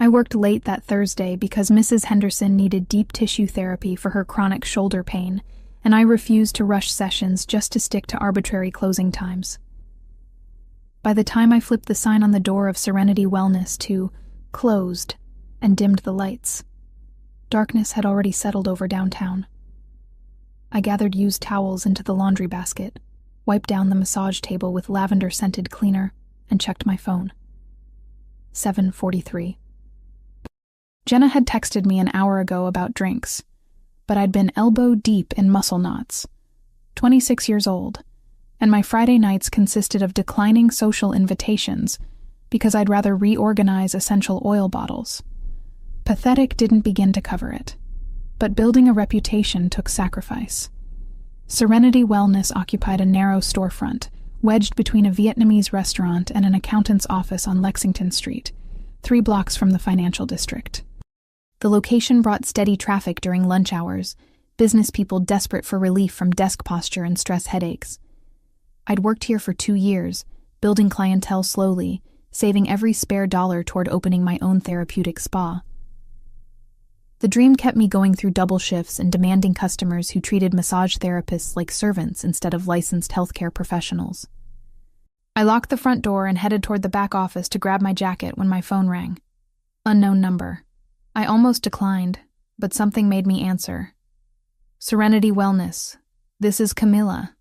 I worked late that Thursday because Mrs. Henderson needed deep tissue therapy for her chronic shoulder pain, and I refused to rush sessions just to stick to arbitrary closing times. By the time I flipped the sign on the door of Serenity Wellness to closed and dimmed the lights, darkness had already settled over downtown. I gathered used towels into the laundry basket, wiped down the massage table with lavender-scented cleaner, and checked my phone. 7:43. Jenna had texted me an hour ago about drinks, but I'd been elbow-deep in muscle knots. 26 years old, and my Friday nights consisted of declining social invitations because I'd rather reorganize essential oil bottles. Pathetic didn't begin to cover it, but building a reputation took sacrifice. Serenity Wellness occupied a narrow storefront, wedged between a Vietnamese restaurant and an accountant's office on Lexington Street, 3 blocks from the financial district. The location brought steady traffic during lunch hours, business people desperate for relief from desk posture and stress headaches. I'd worked here for 2 years, building clientele slowly, saving every spare dollar toward opening my own therapeutic spa. The dream kept me going through double shifts and demanding customers who treated massage therapists like servants instead of licensed healthcare professionals. I locked the front door and headed toward the back office to grab my jacket when my phone rang. Unknown number. I almost declined, but something made me answer. Serenity Wellness. This is Camilla.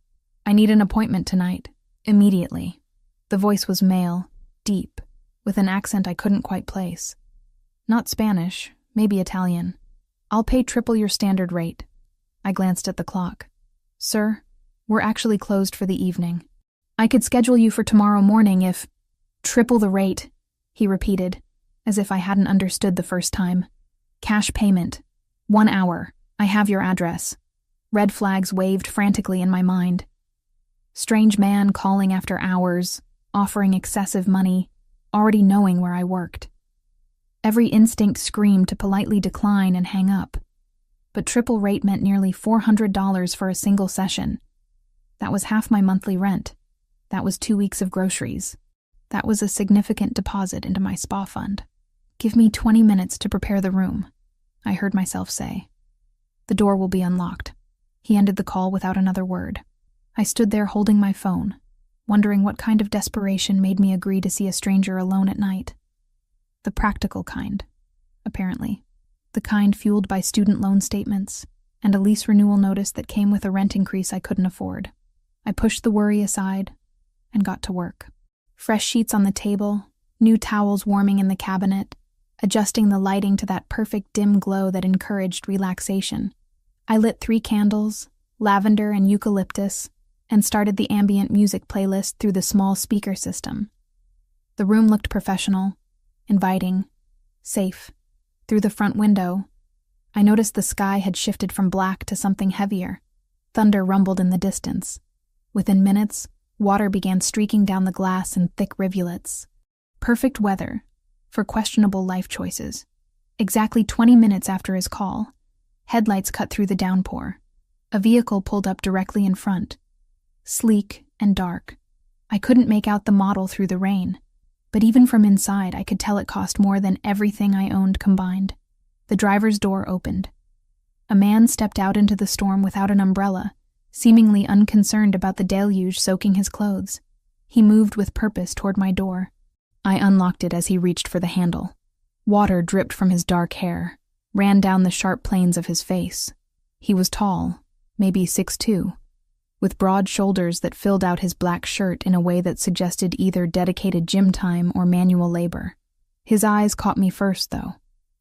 I need an appointment tonight. Immediately. The voice was male, deep, with an accent I couldn't quite place. Not Spanish, maybe Italian. I'll pay triple your standard rate. I glanced at the clock. Sir, we're actually closed for the evening. I could schedule you for tomorrow morning if... Triple the rate, he repeated, as if I hadn't understood the first time. Cash payment. 1 hour. I have your address. Red flags waved frantically in my mind. Strange man calling after hours, offering excessive money, already knowing where I worked. Every instinct screamed to politely decline and hang up. But triple rate meant nearly $400 for a single session. That was half my monthly rent. That was 2 weeks of groceries. That was a significant deposit into my spa fund. Give me 20 minutes to prepare the room, I heard myself say. The door will be unlocked. He ended the call without another word. I stood there holding my phone, wondering what kind of desperation made me agree to see a stranger alone at night. The practical kind, apparently. The kind fueled by student loan statements and a lease renewal notice that came with a rent increase I couldn't afford. I pushed the worry aside and got to work. Fresh sheets on the table, new towels warming in the cabinet, adjusting the lighting to that perfect dim glow that encouraged relaxation. I lit 3 candles, lavender and eucalyptus, and started the ambient music playlist through the small speaker system. The room looked professional, inviting, safe. Through the front window, I noticed the sky had shifted from black to something heavier. Thunder rumbled in the distance. Within minutes, water began streaking down the glass in thick rivulets. Perfect weather for questionable life choices. Exactly 20 minutes after his call, headlights cut through the downpour. A vehicle pulled up directly in front. Sleek and dark. I couldn't make out the model through the rain, but even from inside I could tell it cost more than everything I owned combined. The driver's door opened. A man stepped out into the storm without an umbrella, seemingly unconcerned about the deluge soaking his clothes. He moved with purpose toward my door. I unlocked it as he reached for the handle. Water dripped from his dark hair, ran down the sharp planes of his face. He was tall, maybe 6'2", with broad shoulders that filled out his black shirt in a way that suggested either dedicated gym time or manual labor. His eyes caught me first, though.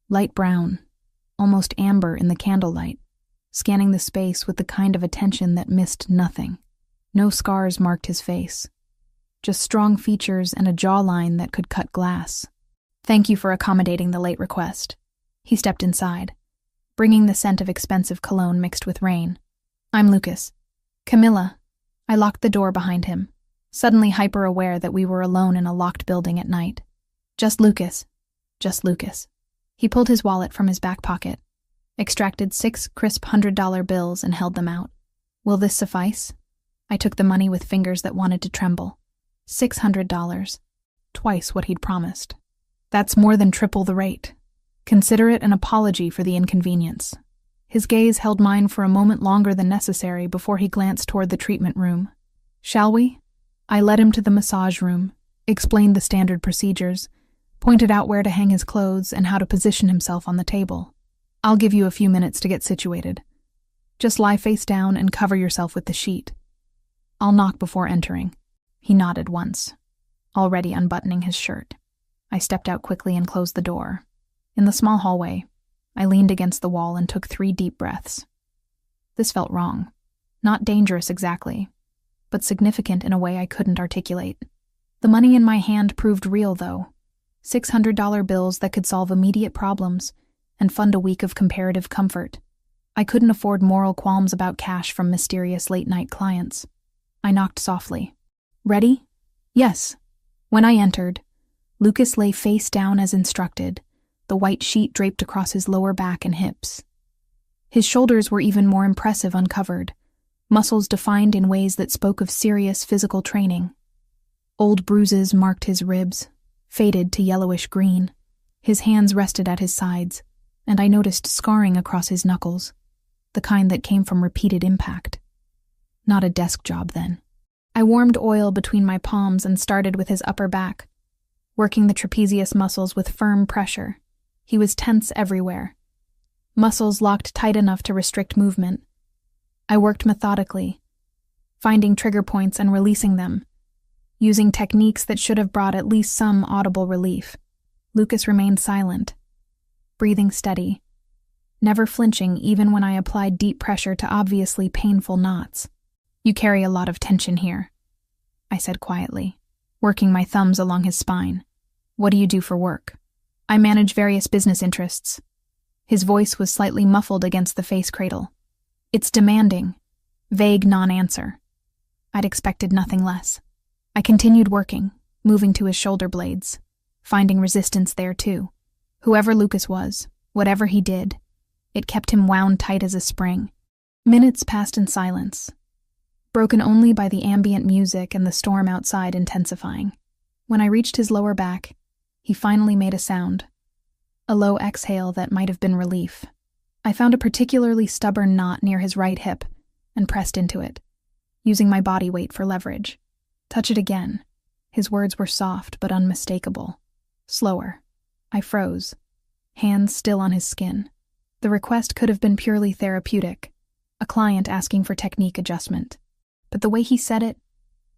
Light brown, almost amber in the candlelight, scanning the space with the kind of attention that missed nothing. No scars marked his face, just strong features and a jawline that could cut glass. Thank you for accommodating the late request. He stepped inside, bringing the scent of expensive cologne mixed with rain. I'm Lucas. Camilla. I locked the door behind him, suddenly hyper-aware that we were alone in a locked building at night. Just Lucas. Just Lucas. He pulled his wallet from his back pocket, extracted 6 crisp $100 bills and held them out. Will this suffice? I took the money with fingers that wanted to tremble. $600. Twice what he'd promised. That's more than triple the rate. Consider it an apology for the inconvenience. His gaze held mine for a moment longer than necessary before he glanced toward the treatment room. Shall we? I led him to the massage room, explained the standard procedures, pointed out where to hang his clothes and how to position himself on the table. I'll give you a few minutes to get situated. Just lie face down and cover yourself with the sheet. I'll knock before entering. He nodded once, already unbuttoning his shirt. I stepped out quickly and closed the door. In the small hallway, I leaned against the wall and took 3 deep breaths. This felt wrong. Not dangerous exactly, but significant in a way I couldn't articulate. The money in my hand proved real, though. $600 bills that could solve immediate problems and fund a week of comparative comfort. I couldn't afford moral qualms about cash from mysterious late-night clients. I knocked softly. Ready? Yes. When I entered, Lucas lay face down as instructed, the white sheet draped across his lower back and hips. His shoulders were even more impressive uncovered, muscles defined in ways that spoke of serious physical training. Old bruises marked his ribs, faded to yellowish green. His hands rested at his sides, and I noticed scarring across his knuckles, the kind that came from repeated impact. Not a desk job, then. I warmed oil between my palms and started with his upper back, working the trapezius muscles with firm pressure. He was tense everywhere. Muscles locked tight enough to restrict movement. I worked methodically, finding trigger points and releasing them, using techniques that should have brought at least some audible relief. Lucas remained silent, breathing steady, never flinching even when I applied deep pressure to obviously painful knots. You carry a lot of tension here, I said quietly, working my thumbs along his spine. What do you do for work? I manage various business interests. His voice was slightly muffled against the face cradle. It's demanding, vague non-answer. I'd expected nothing less. I continued working, moving to his shoulder blades, finding resistance there too. Whoever Lucas was, whatever he did, it kept him wound tight as a spring. Minutes passed in silence, broken only by the ambient music and the storm outside intensifying. When I reached his lower back, he finally made a sound, a low exhale that might have been relief. I found a particularly stubborn knot near his right hip and pressed into it, using my body weight for leverage. Touch it again. His words were soft but unmistakable. Slower. I froze, hands still on his skin. The request could have been purely therapeutic, a client asking for technique adjustment. But the way he said it,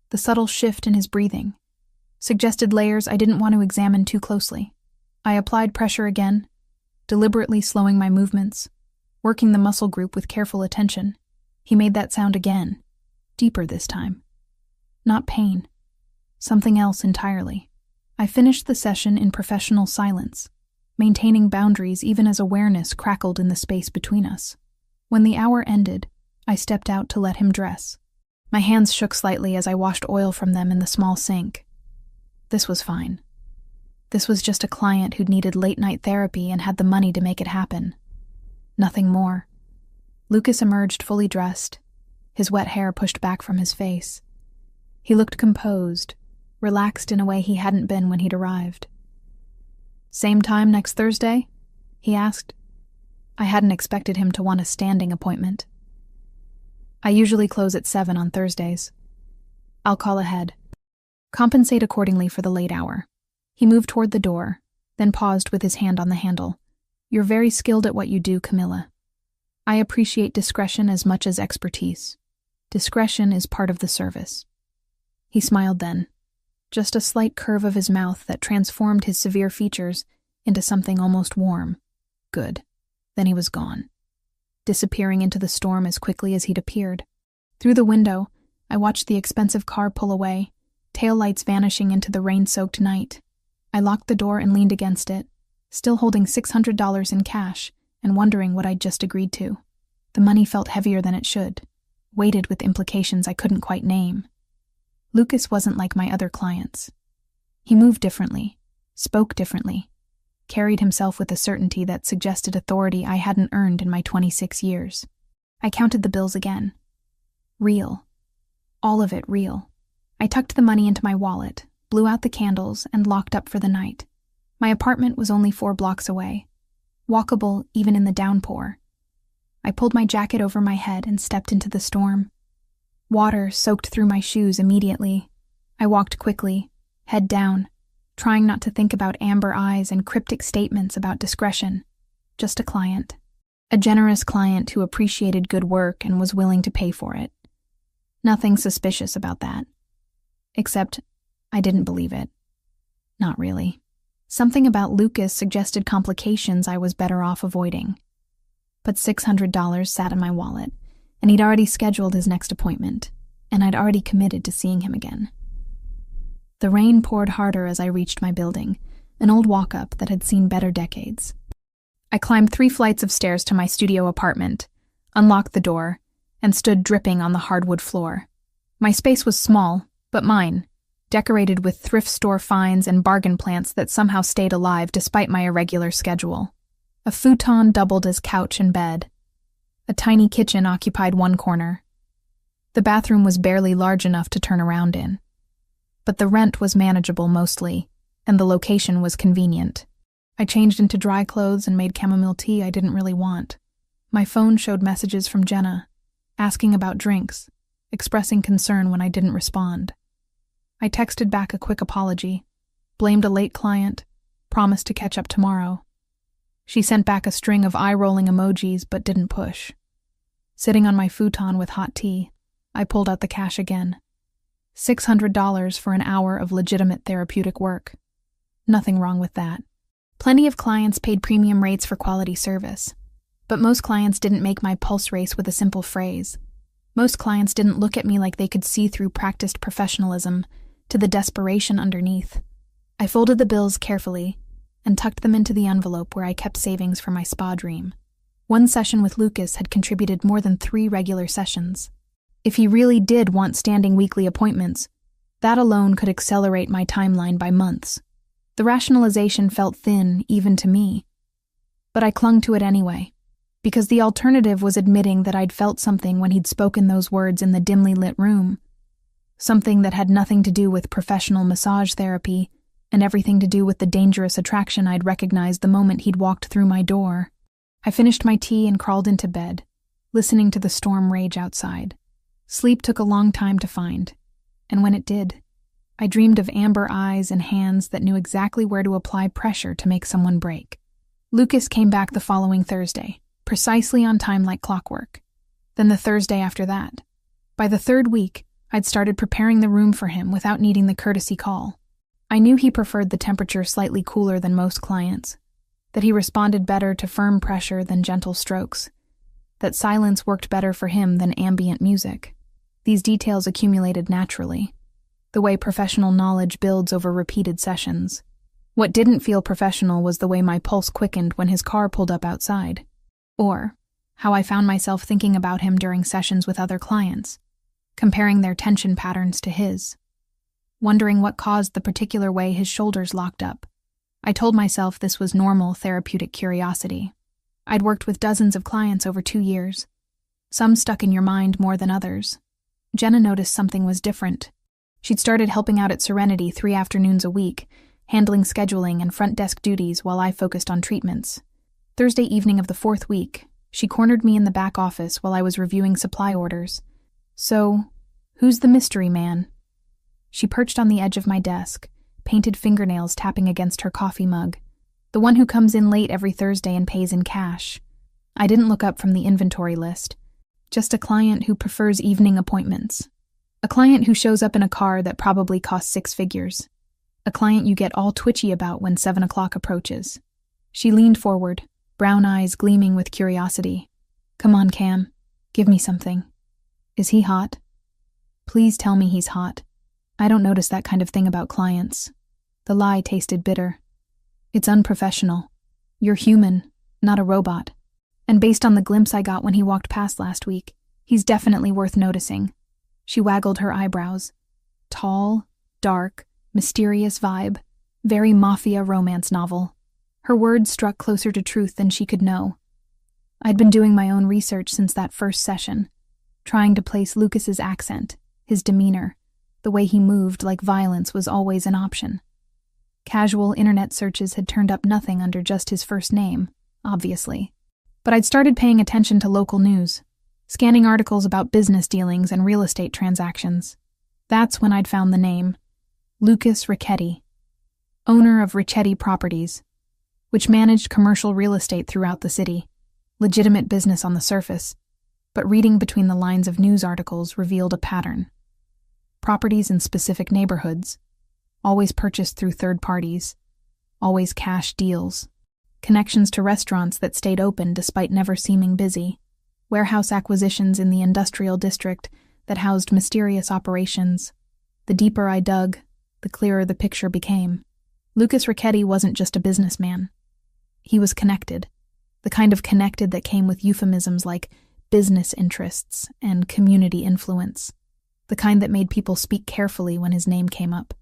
the subtle shift in his breathing, suggested layers I didn't want to examine too closely. I applied pressure again, deliberately slowing my movements, working the muscle group with careful attention. He made that sound again, deeper this time. Not pain, something else entirely. I finished the session in professional silence, maintaining boundaries even as awareness crackled in the space between us. When the hour ended, I stepped out to let him dress. My hands shook slightly as I washed oil from them in the small sink. This was fine. This was just a client who'd needed late-night therapy and had the money to make it happen. Nothing more. Lucas emerged fully dressed, his wet hair pushed back from his face. He looked composed, relaxed in a way he hadn't been when he'd arrived. Same time next Thursday? He asked. I hadn't expected him to want a standing appointment. I usually close at 7 on Thursdays. I'll call ahead. Compensate accordingly for the late hour. He moved toward the door, then paused with his hand on the handle. You're very skilled at what you do, Camilla. I appreciate discretion as much as expertise. Discretion is part of the service. He smiled then, just a slight curve of his mouth that transformed his severe features into something almost warm. Good. Then he was gone, disappearing into the storm as quickly as he'd appeared. Through the window, I watched the expensive car pull away, taillights vanishing into the rain-soaked night. I locked the door and leaned against it, still holding $600 in cash and wondering what I'd just agreed to. The money felt heavier than it should, weighted with implications I couldn't quite name. Lucas wasn't like my other clients. He moved differently, spoke differently, carried himself with a certainty that suggested authority I hadn't earned in my 26 years. I counted the bills again. Real. All of it real. I tucked the money into my wallet, blew out the candles, and locked up for the night. My apartment was only 4 blocks away, walkable even in the downpour. I pulled my jacket over my head and stepped into the storm. Water soaked through my shoes immediately. I walked quickly, head down, trying not to think about amber eyes and cryptic statements about discretion. Just a client. A generous client who appreciated good work and was willing to pay for it. Nothing suspicious about that. Except, I didn't believe it. Not really. Something about Lucas suggested complications I was better off avoiding. But $600 sat in my wallet, and he'd already scheduled his next appointment, and I'd already committed to seeing him again. The rain poured harder as I reached my building, an old walk-up that had seen better decades. I climbed 3 flights of stairs to my studio apartment, unlocked the door, and stood dripping on the hardwood floor. My space was small, but mine, decorated with thrift store finds and bargain plants that somehow stayed alive despite my irregular schedule. A futon doubled as couch and bed. A tiny kitchen occupied one corner. The bathroom was barely large enough to turn around in. But the rent was manageable mostly, and the location was convenient. I changed into dry clothes and made chamomile tea I didn't really want. My phone showed messages from Jenna, asking about drinks, expressing concern when I didn't respond. I texted back a quick apology, blamed a late client, promised to catch up tomorrow. She sent back a string of eye-rolling emojis but didn't push. Sitting on my futon with hot tea, I pulled out the cash again. $600 for an hour of legitimate therapeutic work. Nothing wrong with that. Plenty of clients paid premium rates for quality service, but most clients didn't make my pulse race with a simple phrase. Most clients didn't look at me like they could see through practiced professionalism to the desperation underneath. I folded the bills carefully and tucked them into the envelope where I kept savings for my spa dream. One session with Lucas had contributed more than 3 regular sessions. If he really did want standing weekly appointments, that alone could accelerate my timeline by months. The rationalization felt thin, even to me. But I clung to it anyway, because the alternative was admitting that I'd felt something when he'd spoken those words in the dimly lit room. Something that had nothing to do with professional massage therapy and everything to do with the dangerous attraction I'd recognized the moment he'd walked through my door. I finished my tea and crawled into bed, listening to the storm rage outside. Sleep took a long time to find, and when it did, I dreamed of amber eyes and hands that knew exactly where to apply pressure to make someone break. Lucas came back the following Thursday, precisely on time like clockwork. Then the Thursday after that. By the 3rd week, I'd started preparing the room for him without needing the courtesy call. I knew he preferred the temperature slightly cooler than most clients, that he responded better to firm pressure than gentle strokes, that silence worked better for him than ambient music. These details accumulated naturally, the way professional knowledge builds over repeated sessions. What didn't feel professional was the way my pulse quickened when his car pulled up outside, or how I found myself thinking about him during sessions with other clients, comparing their tension patterns to his, wondering what caused the particular way his shoulders locked up. I told myself this was normal therapeutic curiosity. I'd worked with dozens of clients over 2 years. Some stuck in your mind more than others. Jenna noticed something was different. She'd started helping out at Serenity 3 afternoons a week, handling scheduling and front desk duties while I focused on treatments. Thursday evening of the 4th week, she cornered me in the back office while I was reviewing supply orders. "So, who's the mystery man?" She perched on the edge of my desk, painted fingernails tapping against her coffee mug. "The one who comes in late every Thursday and pays in cash." I didn't look up from the inventory list. Just a client who prefers evening appointments. A client who shows up in a car that probably costs 6 figures. A client you get all twitchy about when 7 o'clock approaches. She leaned forward, brown eyes gleaming with curiosity. "Come on, Cam. Give me something. Is he hot? Please tell me he's hot. I don't notice that kind of thing about clients." The lie tasted bitter. "It's unprofessional. You're human, not a robot. And based on the glimpse I got when he walked past last week, he's definitely worth noticing." She waggled her eyebrows. Tall, dark, mysterious vibe. Very Mafia romance novel. Her words struck closer to truth than she could know. I'd been doing my own research since that first session, trying to place Lucas's accent, his demeanor, the way he moved like violence was always an option. Casual internet searches had turned up nothing under just his first name, obviously. But I'd started paying attention to local news, scanning articles about business dealings and real estate transactions. That's when I'd found the name, Lucas Ricchetti, owner of Ricchetti Properties, which managed commercial real estate throughout the city. Legitimate business on the surface, but reading between the lines of news articles revealed a pattern. Properties in specific neighborhoods, always purchased through third parties, always cash deals, connections to restaurants that stayed open despite never seeming busy, warehouse acquisitions in the industrial district that housed mysterious operations. The deeper I dug, the clearer the picture became. Lucas Ricchetti wasn't just a businessman. He was connected, the kind of connected that came with euphemisms like business interests and community influence, the kind that made people speak carefully when his name came up.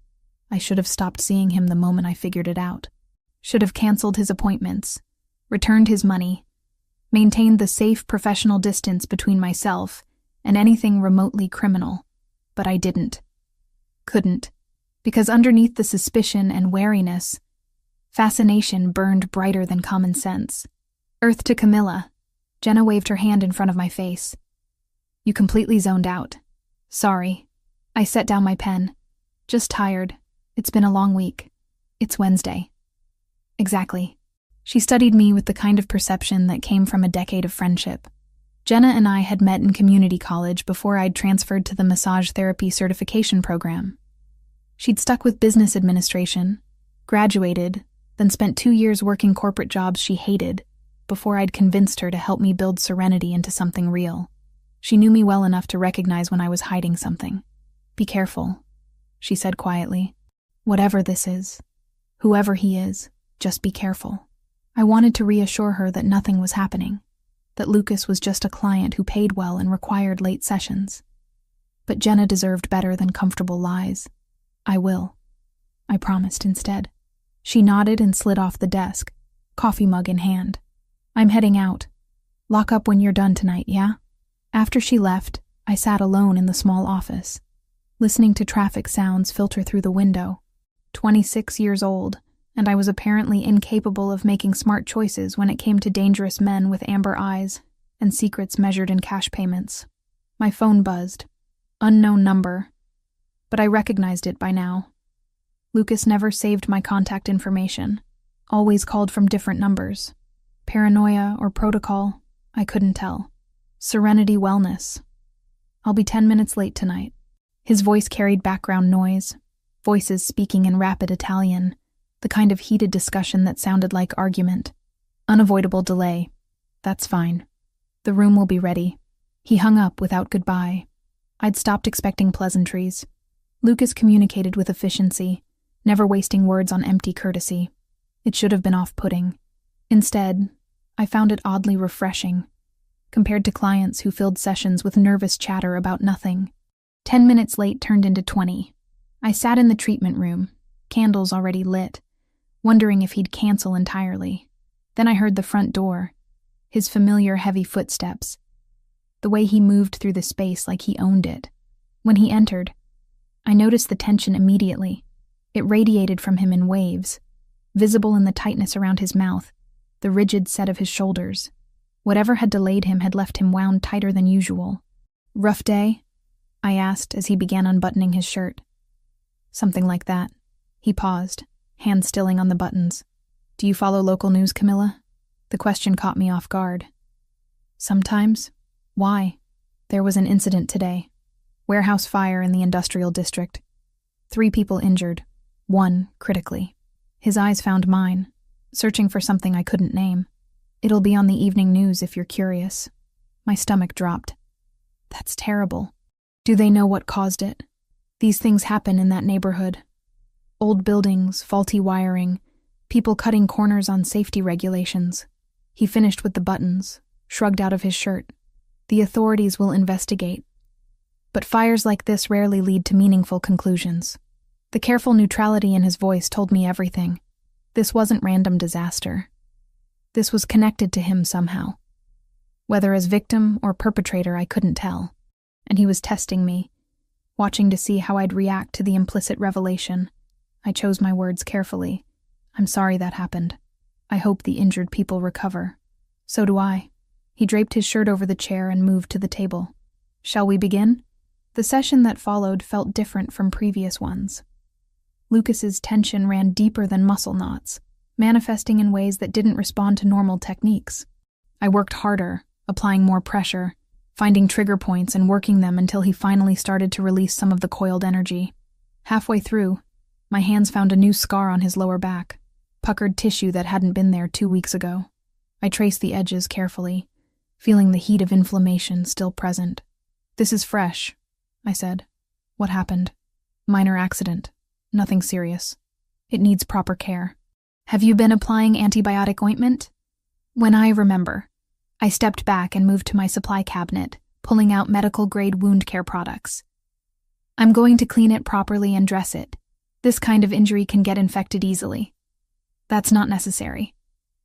I should have stopped seeing him the moment I figured it out. Should have canceled his appointments, returned his money, maintained the safe professional distance between myself and anything remotely criminal. But I didn't. Couldn't. Because underneath the suspicion and wariness, fascination burned brighter than common sense. Earth to Camilla. Jenna waved her hand in front of my face. You completely zoned out. Sorry. I set down my pen. Just tired. It's been a long week. It's Wednesday. Exactly. She studied me with the kind of perception that came from a decade of friendship. Jenna and I had met in community college before I'd transferred to the massage therapy certification program. She'd stuck with business administration, graduated, then spent 2 years working corporate jobs she hated before I'd convinced her to help me build Serenity into something real. She knew me well enough to recognize when I was hiding something. Be careful, she said quietly. Whatever this is, whoever he is, just be careful. I wanted to reassure her that nothing was happening, that Lucas was just a client who paid well and required late sessions. But Jenna deserved better than comfortable lies. I will, I promised instead. She nodded and slid off the desk, coffee mug in hand. I'm heading out. Lock up when you're done tonight, yeah? After she left, I sat alone in the small office, listening to traffic sounds filter through the window. 26 years old, and I was apparently incapable of making smart choices when it came to dangerous men with amber eyes and secrets measured in cash payments. My phone buzzed. Unknown number. But I recognized it by now. Lucas never saved my contact information, always called from different numbers. Paranoia or protocol, I couldn't tell. Serenity Wellness. I'll be 10 minutes late tonight. His voice carried background noise, voices speaking in rapid Italian, the kind of heated discussion that sounded like argument. Unavoidable delay. That's fine. The room will be ready. He hung up without goodbye. I'd stopped expecting pleasantries. Lucas communicated with efficiency, never wasting words on empty courtesy. It should have been off-putting. Instead, I found it oddly refreshing, compared to clients who filled sessions with nervous chatter about nothing. 10 minutes late turned into 20. I sat in the treatment room, candles already lit, wondering if he'd cancel entirely. Then I heard the front door, his familiar heavy footsteps, the way he moved through the space like he owned it. When he entered, I noticed the tension immediately. It radiated from him in waves, visible in the tightness around his mouth, the rigid set of his shoulders. Whatever had delayed him had left him wound tighter than usual. Rough day? I asked as he began unbuttoning his shirt. Something like that. He paused, hands stilling on the buttons. Do you follow local news, Camilla? The question caught me off guard. Sometimes. Why? There was an incident today. Warehouse fire in the industrial district. 3 people injured, 1 critically. His eyes found mine, searching for something I couldn't name. It'll be on the evening news if you're curious. My stomach dropped. That's terrible. Do they know what caused it? These things happen in that neighborhood. Old buildings, faulty wiring, people cutting corners on safety regulations. He finished with the buttons, shrugged out of his shirt. The authorities will investigate. But fires like this rarely lead to meaningful conclusions. The careful neutrality in his voice told me everything. This wasn't random disaster. This was connected to him somehow. Whether as victim or perpetrator, I couldn't tell. And he was testing me, watching to see how I'd react to the implicit revelation. I chose my words carefully. I'm sorry that happened. I hope the injured people recover. So do I. He draped his shirt over the chair and moved to the table. Shall we begin? The session that followed felt different from previous ones. Lucas's tension ran deeper than muscle knots, manifesting in ways that didn't respond to normal techniques. I worked harder, applying more pressure, finding trigger points and working them until he finally started to release some of the coiled energy. Halfway through, my hands found a new scar on his lower back, puckered tissue that hadn't been there 2 weeks ago. I traced the edges carefully, feeling the heat of inflammation still present. This is fresh, I said. What happened? Minor accident. Nothing serious. It needs proper care. Have you been applying antibiotic ointment? When I remember, I stepped back and moved to my supply cabinet, pulling out medical-grade wound care products. I'm going to clean it properly and dress it. This kind of injury can get infected easily. That's not necessary.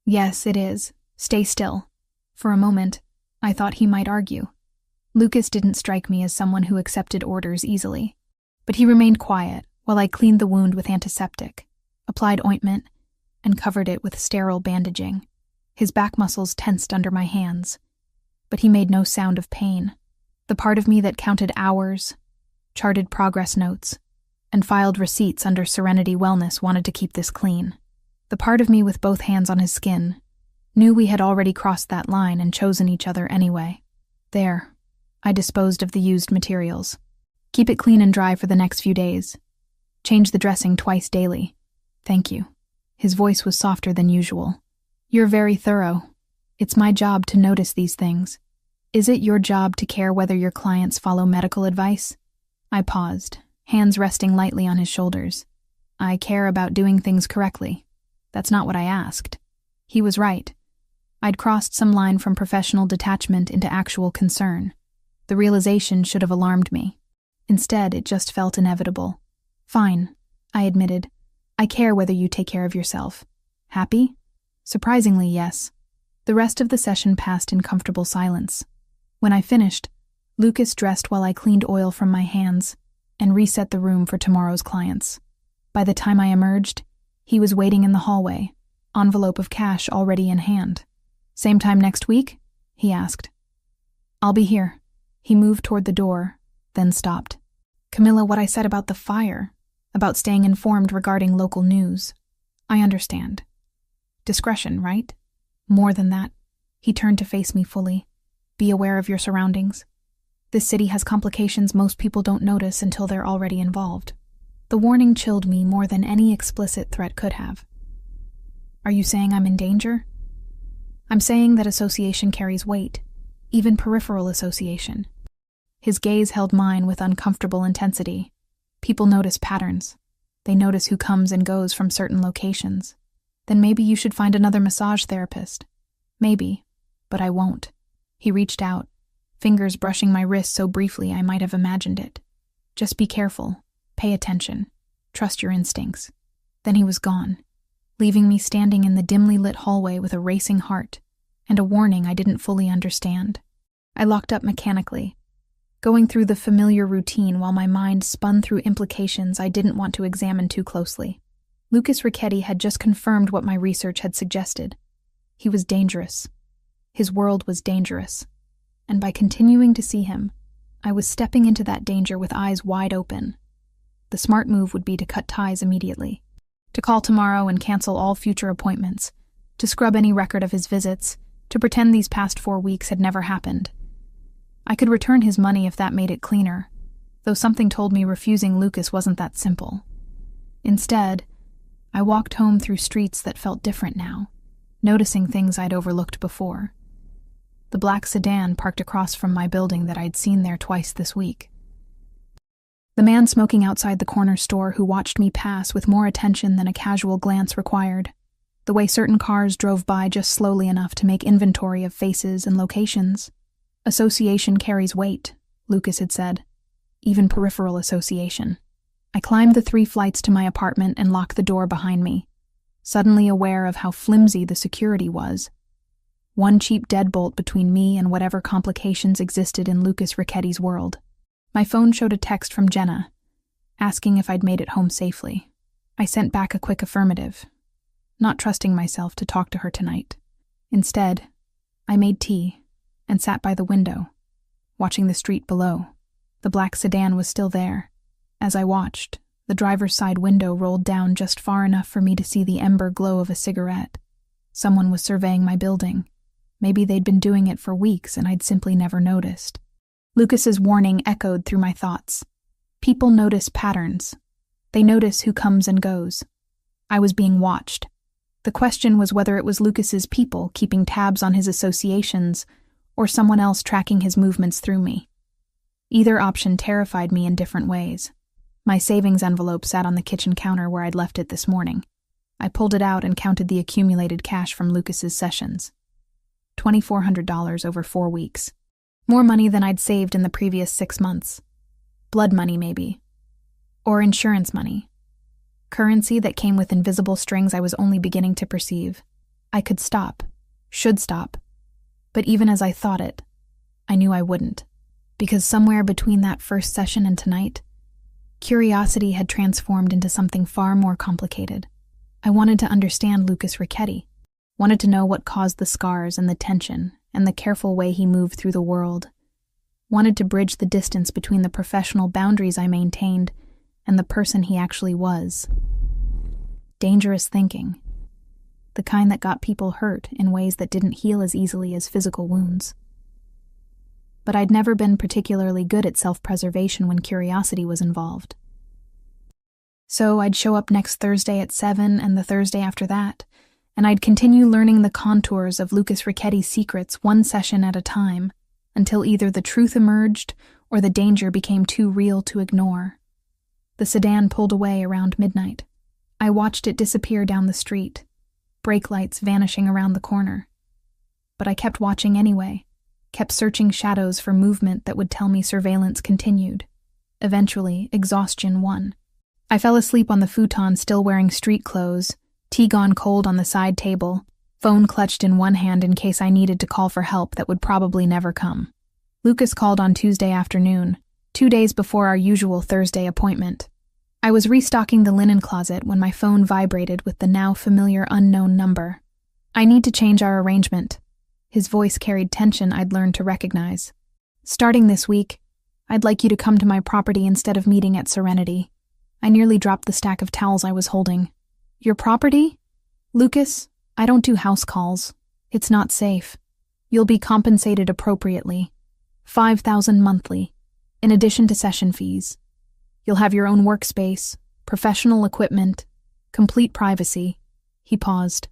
Yes, it is. Stay still. For a moment, I thought he might argue. Lucas didn't strike me as someone who accepted orders easily, but he remained quiet while I cleaned the wound with antiseptic, applied ointment, and covered it with sterile bandaging. His back muscles tensed under my hands, but he made no sound of pain. The part of me that counted hours, charted progress notes, and filed receipts under Serenity Wellness wanted to keep this clean. The part of me with both hands on his skin knew we had already crossed that line and chosen each other anyway. There, I disposed of the used materials. Keep it clean and dry for the next few days. Change the dressing twice daily. Thank you. His voice was softer than usual. You're very thorough. It's my job to notice these things. Is it your job to care whether your clients follow medical advice? I paused, hands resting lightly on his shoulders. I care about doing things correctly. That's not what I asked. He was right. I'd crossed some line from professional detachment into actual concern. The realization should have alarmed me. Instead, it just felt inevitable. Fine, I admitted. I care whether you take care of yourself. Happy? Surprisingly, yes. The rest of the session passed in comfortable silence. When I finished, Lucas dressed while I cleaned oil from my hands and reset the room for tomorrow's clients. By the time I emerged, he was waiting in the hallway, envelope of cash already in hand. Same time next week? He asked. I'll be here. He moved toward the door, then stopped. Camilla, what I said about the fire, about staying informed regarding local news. I understand. Discretion, right? More than that. He turned to face me fully. Be aware of your surroundings. This city has complications most people don't notice until they're already involved. The warning chilled me more than any explicit threat could have. Are you saying I'm in danger? I'm saying that association carries weight, even peripheral association. His gaze held mine with uncomfortable intensity. People notice patterns. They notice who comes and goes from certain locations. Then maybe you should find another massage therapist. Maybe, but I won't. He reached out, fingers brushing my wrist so briefly I might have imagined it. Just be careful. Pay attention. Trust your instincts. Then he was gone, leaving me standing in the dimly lit hallway with a racing heart and a warning I didn't fully understand. I locked up mechanically, going through the familiar routine while my mind spun through implications I didn't want to examine too closely. Lucas Ricchetti had just confirmed what my research had suggested. He was dangerous. His world was dangerous. And by continuing to see him, I was stepping into that danger with eyes wide open. The smart move would be to cut ties immediately, to call tomorrow and cancel all future appointments, to scrub any record of his visits, to pretend these past 4 weeks had never happened. I could return his money if that made it cleaner, though something told me refusing Lucas wasn't that simple. Instead, I walked home through streets that felt different now, noticing things I'd overlooked before. The black sedan parked across from my building that I'd seen there twice this week. The man smoking outside the corner store who watched me pass with more attention than a casual glance required. The way certain cars drove by just slowly enough to make inventory of faces and locations. Association carries weight, Lucas had said. Even peripheral association. I climbed the 3 flights to my apartment and locked the door behind me, suddenly aware of how flimsy the security was. One cheap deadbolt between me and whatever complications existed in Lucas Ricchetti's world. My phone showed a text from Jenna, asking if I'd made it home safely. I sent back a quick affirmative, not trusting myself to talk to her tonight. Instead, I made tea and sat by the window, watching the street below. The black sedan was still there. As I watched, the driver's side window rolled down just far enough for me to see the ember glow of a cigarette. Someone was surveying my building. Maybe they'd been doing it for weeks and I'd simply never noticed. Lucas's warning echoed through my thoughts. People notice patterns. They notice who comes and goes. I was being watched. The question was whether it was Lucas's people keeping tabs on his associations or someone else tracking his movements through me. Either option terrified me in different ways. My savings envelope sat on the kitchen counter where I'd left it this morning. I pulled it out and counted the accumulated cash from Lucas's sessions. $2,400 over 4 weeks. More money than I'd saved in the previous 6 months. Blood money, maybe. Or insurance money. Currency that came with invisible strings I was only beginning to perceive. I could stop. Should stop. But even as I thought it, I knew I wouldn't. Because somewhere between that first session and tonight, curiosity had transformed into something far more complicated. I wanted to understand Lucas Richetti. Wanted to know what caused the scars and the tension and the careful way he moved through the world. Wanted to bridge the distance between the professional boundaries I maintained and the person he actually was. Dangerous thinking. The kind that got people hurt in ways that didn't heal as easily as physical wounds. But I'd never been particularly good at self-preservation when curiosity was involved. So I'd show up next Thursday at 7 and the Thursday after that, and I'd continue learning the contours of Lucas Richetti's secrets one session at a time, until either the truth emerged or the danger became too real to ignore. The sedan pulled away around midnight. I watched it disappear down the street, brake lights vanishing around the corner. But I kept watching anyway, kept searching shadows for movement that would tell me surveillance continued. Eventually, exhaustion won. I fell asleep on the futon still wearing street clothes, tea gone cold on the side table, phone clutched in one hand in case I needed to call for help that would probably never come. Lucas called on Tuesday afternoon, 2 days before our usual Thursday appointment. I was restocking the linen closet when my phone vibrated with the now familiar unknown number. I need to change our arrangement. His voice carried tension I'd learned to recognize. Starting this week, I'd like you to come to my property instead of meeting at Serenity. I nearly dropped the stack of towels I was holding. Your property? Lucas, I don't do house calls. It's not safe. You'll be compensated appropriately. $5,000 monthly, in addition to session fees. You'll have your own workspace, professional equipment, complete privacy. He paused.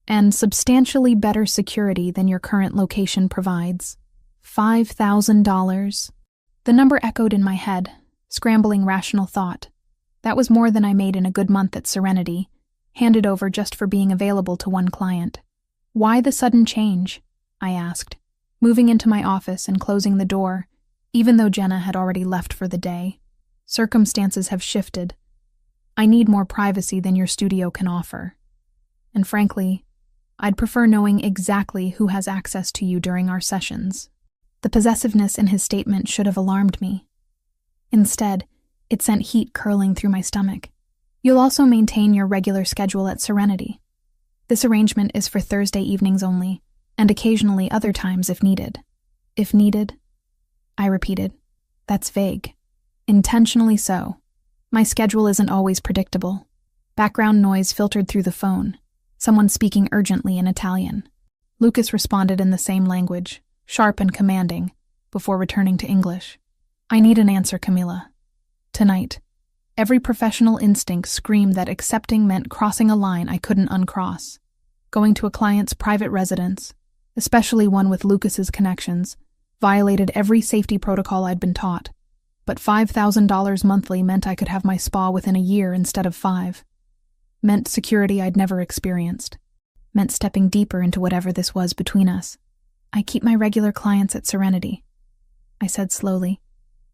And substantially better security than your current location provides. $5,000. The number echoed in my head, scrambling rational thought. That was more than I made in a good month at Serenity, handed over just for being available to one client. Why the sudden change? I asked, moving into my office and closing the door, even though Jenna had already left for the day. Circumstances have shifted. I need more privacy than your studio can offer. And frankly, I'd prefer knowing exactly who has access to you during our sessions. The possessiveness in his statement should have alarmed me. Instead, it sent heat curling through my stomach. You'll also maintain your regular schedule at Serenity. This arrangement is for Thursday evenings only, and occasionally other times if needed. If needed? I repeated. That's vague. Intentionally so. My schedule isn't always predictable. Background noise filtered through the phone. Someone speaking urgently in Italian. Lucas responded in the same language, sharp and commanding, before returning to English. I need an answer, Camila. Tonight. Every professional instinct screamed that accepting meant crossing a line I couldn't uncross. Going to a client's private residence, especially one with Lucas's connections, violated every safety protocol I'd been taught. But $5,000 monthly meant I could have my spa within a year instead of 5. Meant security I'd never experienced. Meant stepping deeper into whatever this was between us. I keep my regular clients at Serenity, I said slowly.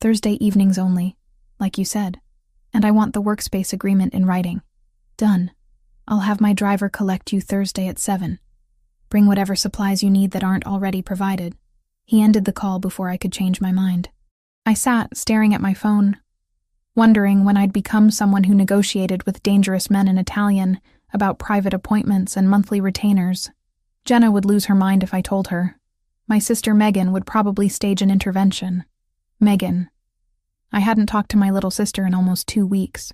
Thursday evenings only, like you said. And I want the workspace agreement in writing. Done. I'll have my driver collect you Thursday at 7. Bring whatever supplies you need that aren't already provided. He ended the call before I could change my mind. I sat, staring at my phone. wondering when I'd become someone who negotiated with dangerous men in Italian about private appointments and monthly retainers. Jenna would lose her mind if I told her. My sister Megan would probably stage an intervention. Megan. I hadn't talked to my little sister in almost 2 weeks,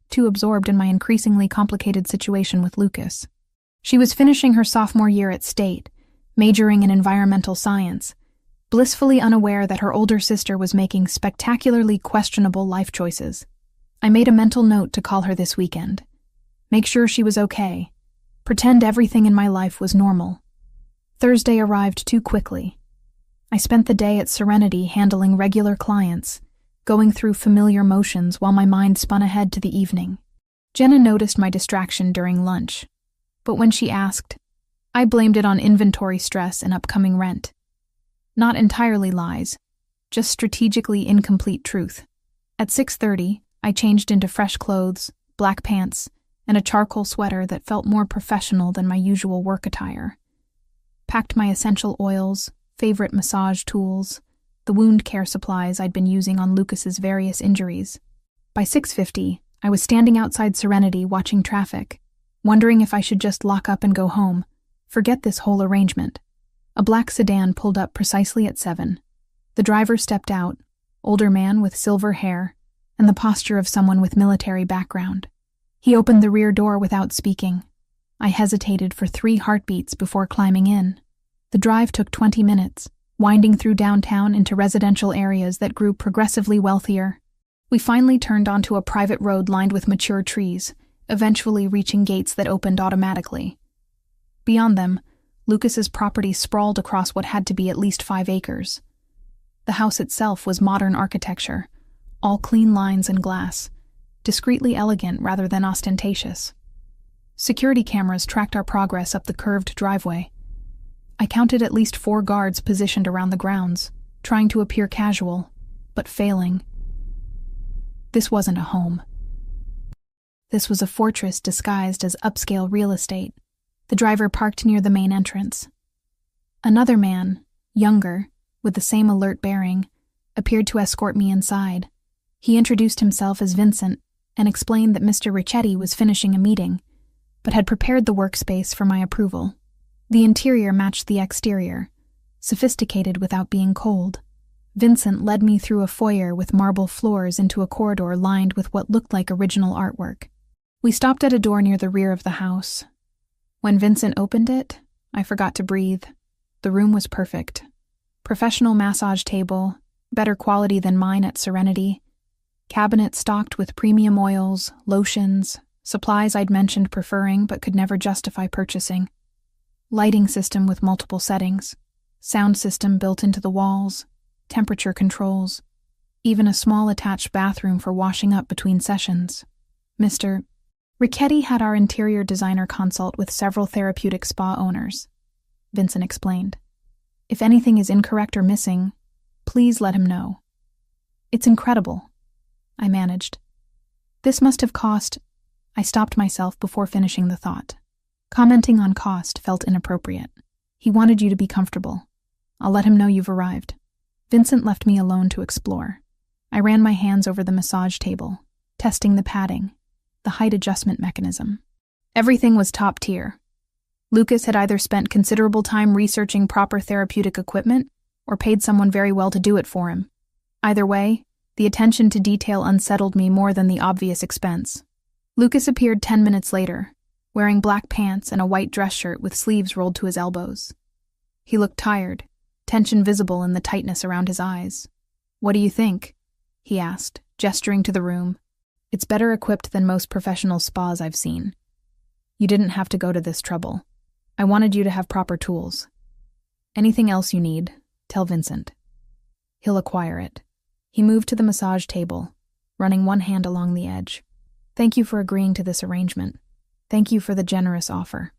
too absorbed in my increasingly complicated situation with Lucas. She was finishing her sophomore year at State, majoring in environmental science, blissfully unaware that her older sister was making spectacularly questionable life choices. I made a mental note to call her this weekend. Make sure she was okay. Pretend everything in my life was normal. Thursday arrived too quickly. I spent the day at Serenity handling regular clients, going through familiar motions while my mind spun ahead to the evening. Jenna noticed my distraction during lunch, but when she asked, I blamed it on inventory stress and upcoming rent. Not entirely lies, just strategically incomplete truth. At 6:30, I changed into fresh clothes, black pants, and a charcoal sweater that felt more professional than my usual work attire. Packed my essential oils, favorite massage tools, the wound care supplies I'd been using on Lucas's various injuries. By 6:50, I was standing outside Serenity watching traffic, wondering if I should just lock up and go home, forget this whole arrangement. A black sedan pulled up precisely at 7. The driver stepped out, older man with silver hair, and the posture of someone with military background. He opened the rear door without speaking. I hesitated for 3 heartbeats before climbing in. The drive took 20 minutes, winding through downtown into residential areas that grew progressively wealthier. We finally turned onto a private road lined with mature trees, eventually reaching gates that opened automatically. Beyond them, Lucas's property sprawled across what had to be at least 5 acres. The house itself was modern architecture, all clean lines and glass, discreetly elegant rather than ostentatious. Security cameras tracked our progress up the curved driveway. I counted at least 4 guards positioned around the grounds, trying to appear casual, but failing. This wasn't a home. This was a fortress disguised as upscale real estate. The driver parked near the main entrance. Another man, younger, with the same alert bearing, appeared to escort me inside. He introduced himself as Vincent and explained that Mr. Ricchetti was finishing a meeting, but had prepared the workspace for my approval. The interior matched the exterior, sophisticated without being cold. Vincent led me through a foyer with marble floors into a corridor lined with what looked like original artwork. We stopped at a door near the rear of the house. When Vincent opened it, I forgot to breathe. The room was perfect. Professional massage table, better quality than mine at Serenity. Cabinet stocked with premium oils, lotions, supplies I'd mentioned preferring but could never justify purchasing. Lighting system with multiple settings. Sound system built into the walls. Temperature controls. Even a small attached bathroom for washing up between sessions. Mr. Ricchetti had our interior designer consult with several therapeutic spa owners. Vincent explained. If anything is incorrect or missing, please let him know. It's incredible, I managed. This must have cost... I stopped myself before finishing the thought. Commenting on cost felt inappropriate. He wanted you to be comfortable. I'll let him know you've arrived. Vincent left me alone to explore. I ran my hands over the massage table, testing the padding, the height adjustment mechanism. Everything was top tier. Lucas had either spent considerable time researching proper therapeutic equipment or paid someone very well to do it for him. Either way, the attention to detail unsettled me more than the obvious expense. Lucas appeared 10 minutes later, wearing black pants and a white dress shirt with sleeves rolled to his elbows. He looked tired, tension visible in the tightness around his eyes. "What do you think?" he asked, gesturing to the room. "It's better equipped than most professional spas I've seen. You didn't have to go to this trouble. I wanted you to have proper tools. Anything else you need, tell Vincent. He'll acquire it." He moved to the massage table, running one hand along the edge. "Thank you for agreeing to this arrangement. Thank you for the generous offer.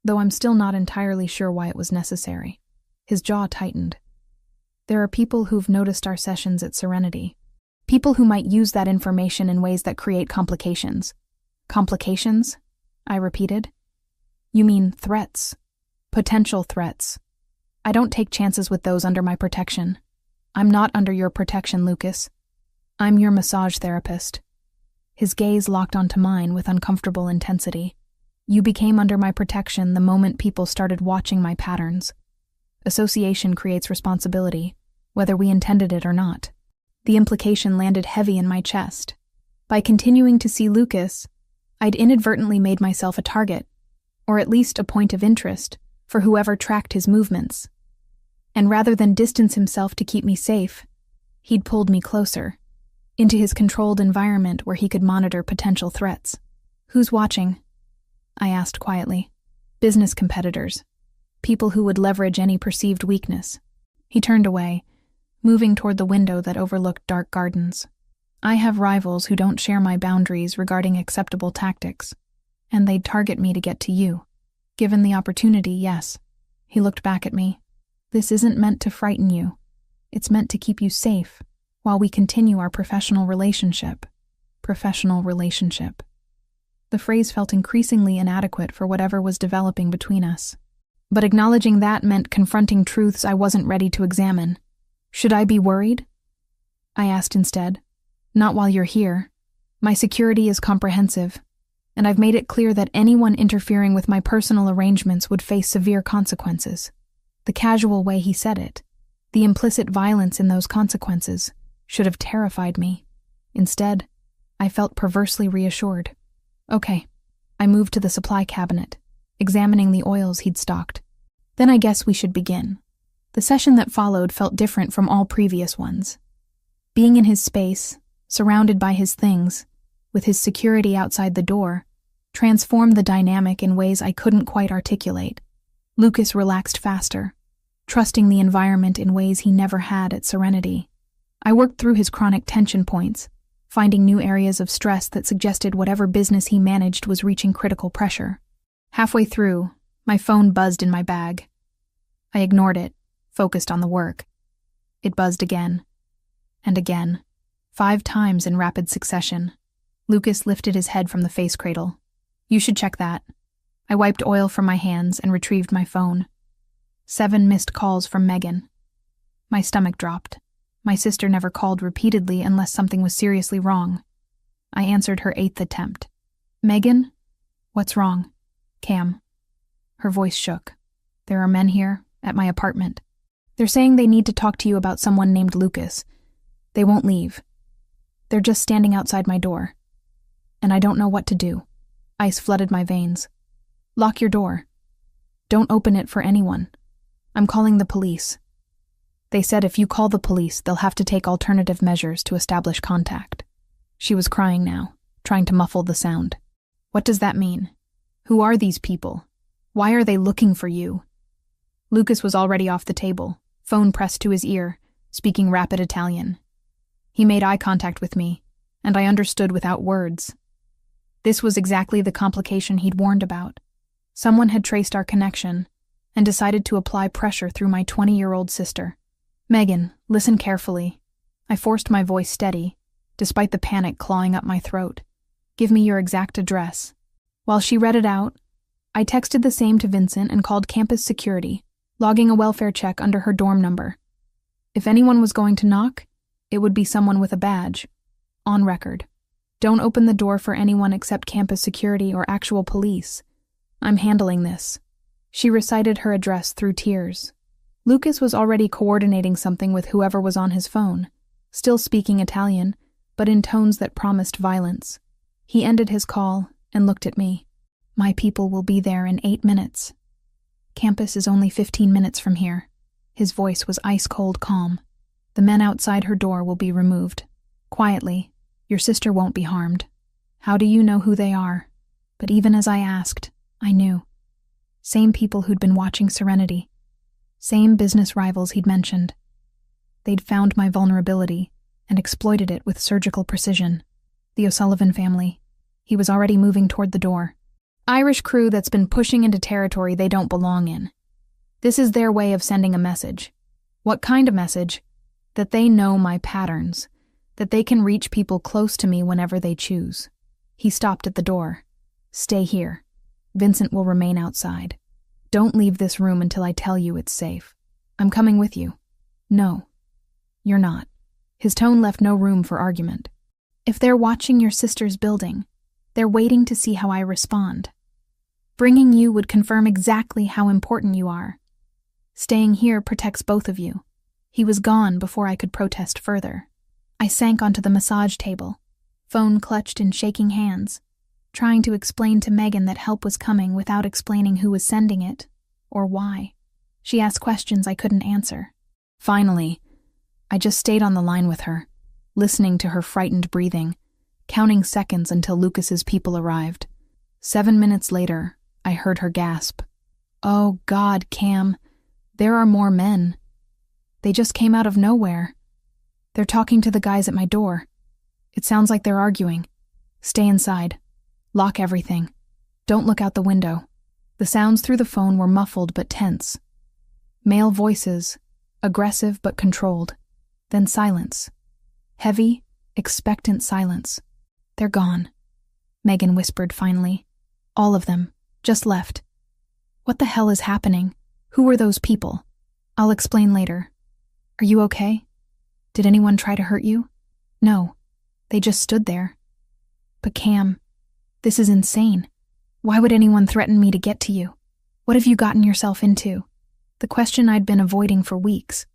Though I'm still not entirely sure why it was necessary." His jaw tightened. "There are people who've noticed our sessions at Serenity. People who might use that information in ways that create complications." "Complications?" I repeated. "You mean threats. Potential threats. I don't take chances with those under my protection. I'm not under your protection, Lucas." I'm your massage therapist. His gaze locked onto mine with uncomfortable intensity. You became under my protection the moment people started watching my patterns. Association creates responsibility, whether we intended it or not. The implication landed heavy in my chest. By continuing to see Lucas, I'd inadvertently made myself a target, or at least a point of interest, for whoever tracked his movements. And rather than distance himself to keep me safe, he'd pulled me closer, into his controlled environment where he could monitor potential threats. Who's watching? I asked quietly. Business competitors. People who would leverage any perceived weakness. He turned away, moving toward the window that overlooked dark gardens. I have rivals who don't share my boundaries regarding acceptable tactics, and they'd target me to get to you. Given the opportunity, yes. He looked back at me. This isn't meant to frighten you. It's meant to keep you safe while we continue our professional relationship. Professional relationship. The phrase felt increasingly inadequate for whatever was developing between us. But acknowledging that meant confronting truths I wasn't ready to examine. Should I be worried? I asked instead. Not while you're here. My security is comprehensive, and I've made it clear that anyone interfering with my personal arrangements would face severe consequences. The casual way he said it, the implicit violence in those consequences, should have terrified me. Instead, I felt perversely reassured. Okay. I moved to the supply cabinet, examining the oils he'd stocked. Then I guess we should begin. The session that followed felt different from all previous ones. Being in his space, surrounded by his things, with his security outside the door, transformed the dynamic in ways I couldn't quite articulate. Lucas relaxed faster, trusting the environment in ways he never had at Serenity. I worked through his chronic tension points, finding new areas of stress that suggested whatever business he managed was reaching critical pressure. Halfway through, my phone buzzed in my bag. I ignored it, focused on the work. It buzzed again, and again, 5 times in rapid succession. Lucas lifted his head from the face cradle. You should check that. I wiped oil from my hands and retrieved my phone. 7 missed calls from Megan. My stomach dropped. My sister never called repeatedly unless something was seriously wrong. I answered her 8th attempt. Megan? What's wrong? Cam. Her voice shook. There are men here, at my apartment. They're saying they need to talk to you about someone named Lucas. They won't leave. They're just standing outside my door. And I don't know what to do. Ice flooded my veins. Lock your door. Don't open it for anyone. I'm calling the police. They said if you call the police, they'll have to take alternative measures to establish contact. She was crying now, trying to muffle the sound. What does that mean? Who are these people? Why are they looking for you? Lucas was already off the table, phone pressed to his ear, speaking rapid Italian. He made eye contact with me, and I understood without words. This was exactly the complication he'd warned about. Someone had traced our connection and decided to apply pressure through my 20-year-old sister. Megan, listen carefully. I forced my voice steady, despite the panic clawing up my throat. Give me your exact address. While she read it out, I texted the same to Vincent and called campus security, logging a welfare check under her dorm number. If anyone was going to knock, it would be someone with a badge. On record. Don't open the door for anyone except campus security or actual police. I'm handling this. She recited her address through tears. Lucas was already coordinating something with whoever was on his phone, still speaking Italian, but in tones that promised violence. He ended his call and looked at me. My people will be there in 8 minutes. Campus is only 15 minutes from here. His voice was ice-cold calm. The men outside her door will be removed. Quietly. Your sister won't be harmed. How do you know who they are? But even as I asked, I knew. Same people who'd been watching Serenity. Same business rivals he'd mentioned. They'd found my vulnerability and exploited it with surgical precision. The O'Sullivan family. He was already moving toward the door. Irish crew that's been pushing into territory they don't belong in. This is their way of sending a message. What kind of message? That they know my patterns. That they can reach people close to me whenever they choose. He stopped at the door. Stay here. Vincent will remain outside. Don't leave this room until I tell you it's safe. I'm coming with you. No, you're not. His tone left no room for argument. If they're watching your sister's building, they're waiting to see how I respond. Bringing you would confirm exactly how important you are. Staying here protects both of you. He was gone before I could protest further. I sank onto the massage table, phone clutched in shaking hands, trying to explain to Megan that help was coming without explaining who was sending it, or why. She asked questions I couldn't answer. Finally, I just stayed on the line with her, listening to her frightened breathing, counting seconds until Lucas's people arrived. 7 minutes later, I heard her gasp. "Oh God, Cam, there are more men. They just came out of nowhere. They're talking to the guys at my door. It sounds like they're arguing. Stay inside. Lock everything. Don't look out the window." The sounds through the phone were muffled but tense. Male voices, aggressive but controlled. Then silence. Heavy, expectant silence. "They're gone," Megan whispered finally. "All of them. Just left." "What the hell is happening? Who were those people?" "I'll explain later. Are you okay? Did anyone try to hurt you?" "No. They just stood there." "But Cam, this is insane. Why would anyone threaten me to get to you? What have you gotten yourself into?" The question I'd been avoiding for weeks.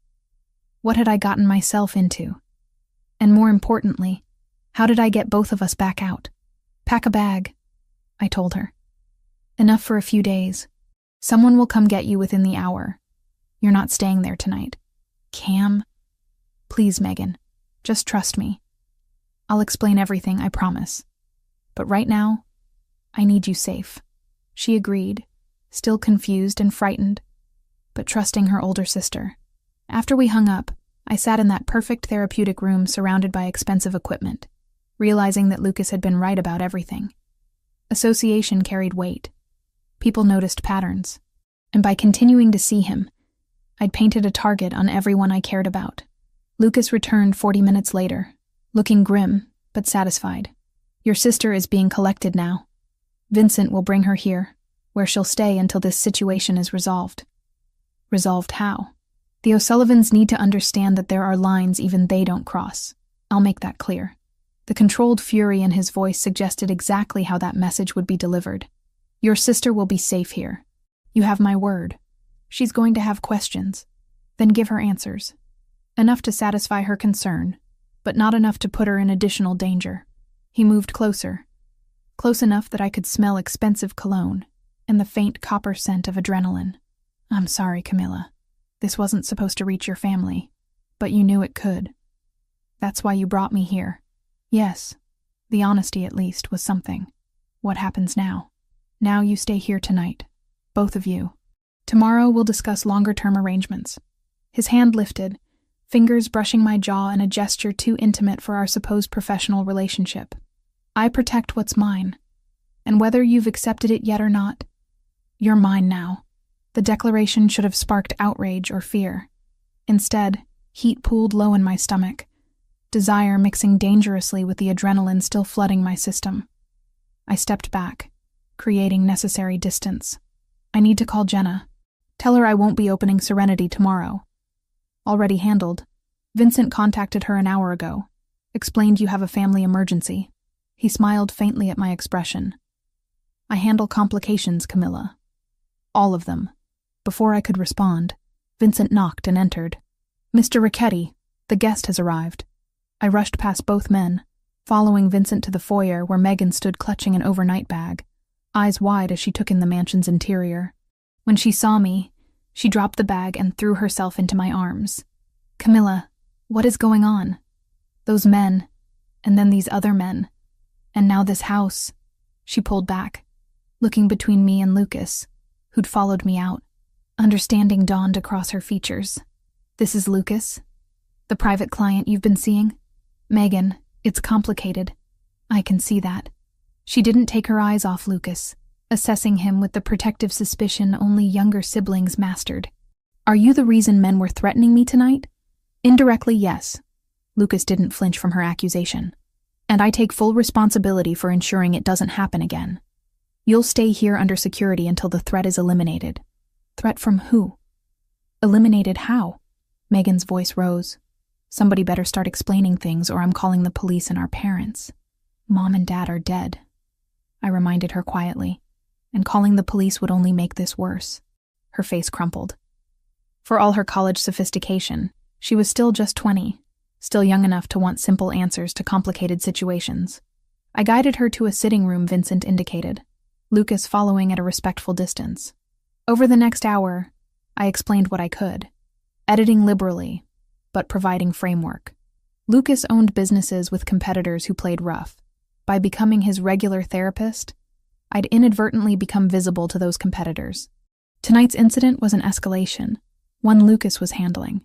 What had I gotten myself into? And more importantly, how did I get both of us back out? "Pack a bag," I told her. "Enough for a few days. Someone will come get you within the hour. You're not staying there tonight." "Cam?" "Please, Megan, just trust me. I'll explain everything, I promise. But right now, I need you safe." She agreed, still confused and frightened, but trusting her older sister. After we hung up, I sat in that perfect therapeutic room surrounded by expensive equipment, realizing that Lucas had been right about everything. Association carried weight. People noticed patterns, and by continuing to see him, I'd painted a target on everyone I cared about. Lucas returned 40 minutes later, looking grim but satisfied. "Your sister is being collected now. Vincent will bring her here, where she'll stay until this situation is resolved." "Resolved how?" "The O'Sullivans need to understand that there are lines even they don't cross. I'll make that clear." The controlled fury in his voice suggested exactly how that message would be delivered. "Your sister will be safe here. You have my word. She's going to have questions. Then give her answers. Enough to satisfy her concern, but not enough to put her in additional danger." He moved closer. Close enough that I could smell expensive cologne and the faint copper scent of adrenaline. "I'm sorry, Camilla. This wasn't supposed to reach your family, but you knew it could. That's why you brought me here." "Yes, the honesty at least was something. What happens now?" "Now you stay here tonight. Both of you. Tomorrow we'll discuss longer-term arrangements." His hand lifted, fingers brushing my jaw in a gesture too intimate for our supposed professional relationship. "I protect what's mine, and whether you've accepted it yet or not, you're mine now." The declaration should have sparked outrage or fear. Instead, heat pooled low in my stomach, desire mixing dangerously with the adrenaline still flooding my system. I stepped back, creating necessary distance. "I need to call Jenna. Tell her I won't be opening Serenity tomorrow." "Already handled. Vincent contacted her an hour ago. Explained you have a family emergency." He smiled faintly at my expression. "I handle complications, Camilla. All of them." Before I could respond, Vincent knocked and entered. "Mr. Ricchetti, the guest has arrived." I rushed past both men, following Vincent to the foyer where Megan stood clutching an overnight bag, eyes wide as she took in the mansion's interior. When she saw me, she dropped the bag and threw herself into my arms. "Camilla, what is going on? Those men, and then these other men, and now this house." She pulled back, looking between me and Lucas, who'd followed me out. Understanding dawned across her features. "This is Lucas? The private client you've been seeing?" "Megan, it's complicated. I can see that." She didn't take her eyes off Lucas, assessing him with the protective suspicion only younger siblings mastered. "Are you the reason men were threatening me tonight?" "Indirectly, yes." Lucas didn't flinch from her accusation. "And I take full responsibility for ensuring it doesn't happen again. You'll stay here under security until the threat is eliminated." "Threat from who?" "Eliminated how?" Megan's voice rose. Somebody better start explaining things or I'm calling the police and our parents. Mom and Dad are dead, I reminded her quietly, and calling the police would only make this worse. Her face crumpled. For all her college sophistication, she was still just 20, still young enough to want simple answers to complicated situations. I guided her to a sitting room Vincent indicated, Lucas following at a respectful distance. Over the next hour, I explained what I could, editing liberally, but providing framework. Lucas owned businesses with competitors who played rough. By becoming his regular therapist, I'd inadvertently become visible to those competitors. Tonight's incident was an escalation, one Lucas was handling.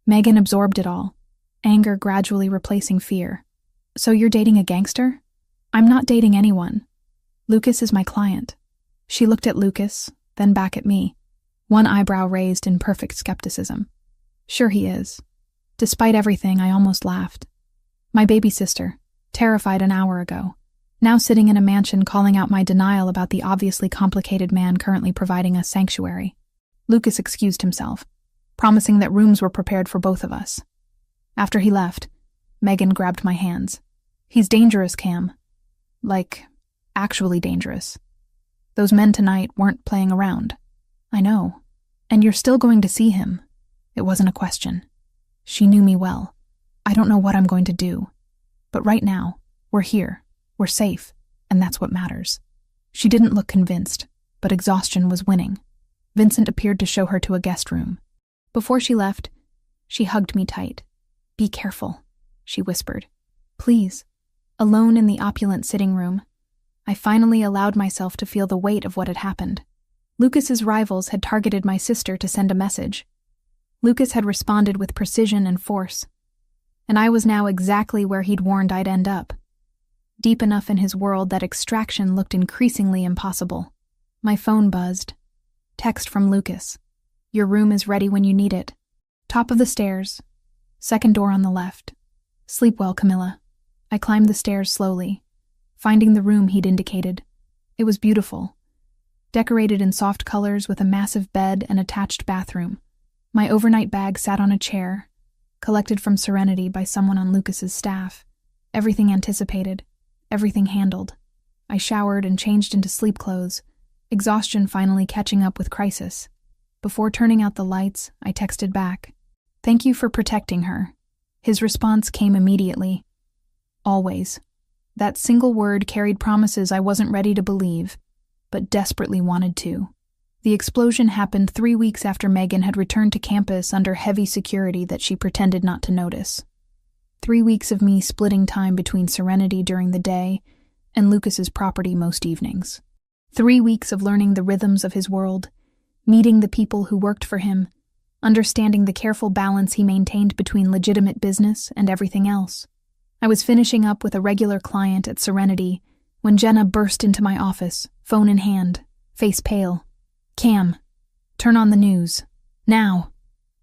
Megan absorbed it all, anger gradually replacing fear. So you're dating a gangster? I'm not dating anyone. Lucas is my client. She looked at Lucas, then back at me, one eyebrow raised in perfect skepticism. Sure he is. Despite everything, I almost laughed. My baby sister, terrified an hour ago, now sitting in a mansion calling out my denial about the obviously complicated man currently providing us sanctuary. Lucas excused himself, promising that rooms were prepared for both of us. After he left, Megan grabbed my hands. He's dangerous, Cam. Like, actually dangerous. Those men tonight weren't playing around. I know. And you're still going to see him. It wasn't a question. She knew me well. I don't know what I'm going to do. But right now, we're here. We're safe. And that's what matters. She didn't look convinced, but exhaustion was winning. Vincent appeared to show her to a guest room. Before she left, she hugged me tight. Be careful, she whispered. Please. Alone in the opulent sitting room, I finally allowed myself to feel the weight of what had happened. Lucas's rivals had targeted my sister to send a message. Lucas had responded with precision and force, and I was now exactly where he'd warned I'd end up. Deep enough in his world that extraction looked increasingly impossible. My phone buzzed. Text from Lucas. Your room is ready when you need it. Top of the stairs. Second door on the left. Sleep well, Camilla. I climbed the stairs slowly, finding the room he'd indicated. It was beautiful, decorated in soft colors with a massive bed and attached bathroom. My overnight bag sat on a chair, collected from Serenity by someone on Lucas's staff. Everything anticipated, everything handled. I showered and changed into sleep clothes, exhaustion finally catching up with crisis. Before turning out the lights, I texted back, "Thank you for protecting her." His response came immediately. Always. That single word carried promises I wasn't ready to believe, but desperately wanted to. The explosion happened 3 weeks after Megan had returned to campus under heavy security that she pretended not to notice. 3 weeks of me splitting time between Serenity during the day and Lucas's property most evenings. 3 weeks of learning the rhythms of his world, meeting the people who worked for him, understanding the careful balance he maintained between legitimate business and everything else. I was finishing up with a regular client at Serenity when Jenna burst into my office, phone in hand, face pale. "Cam, turn on the news. Now."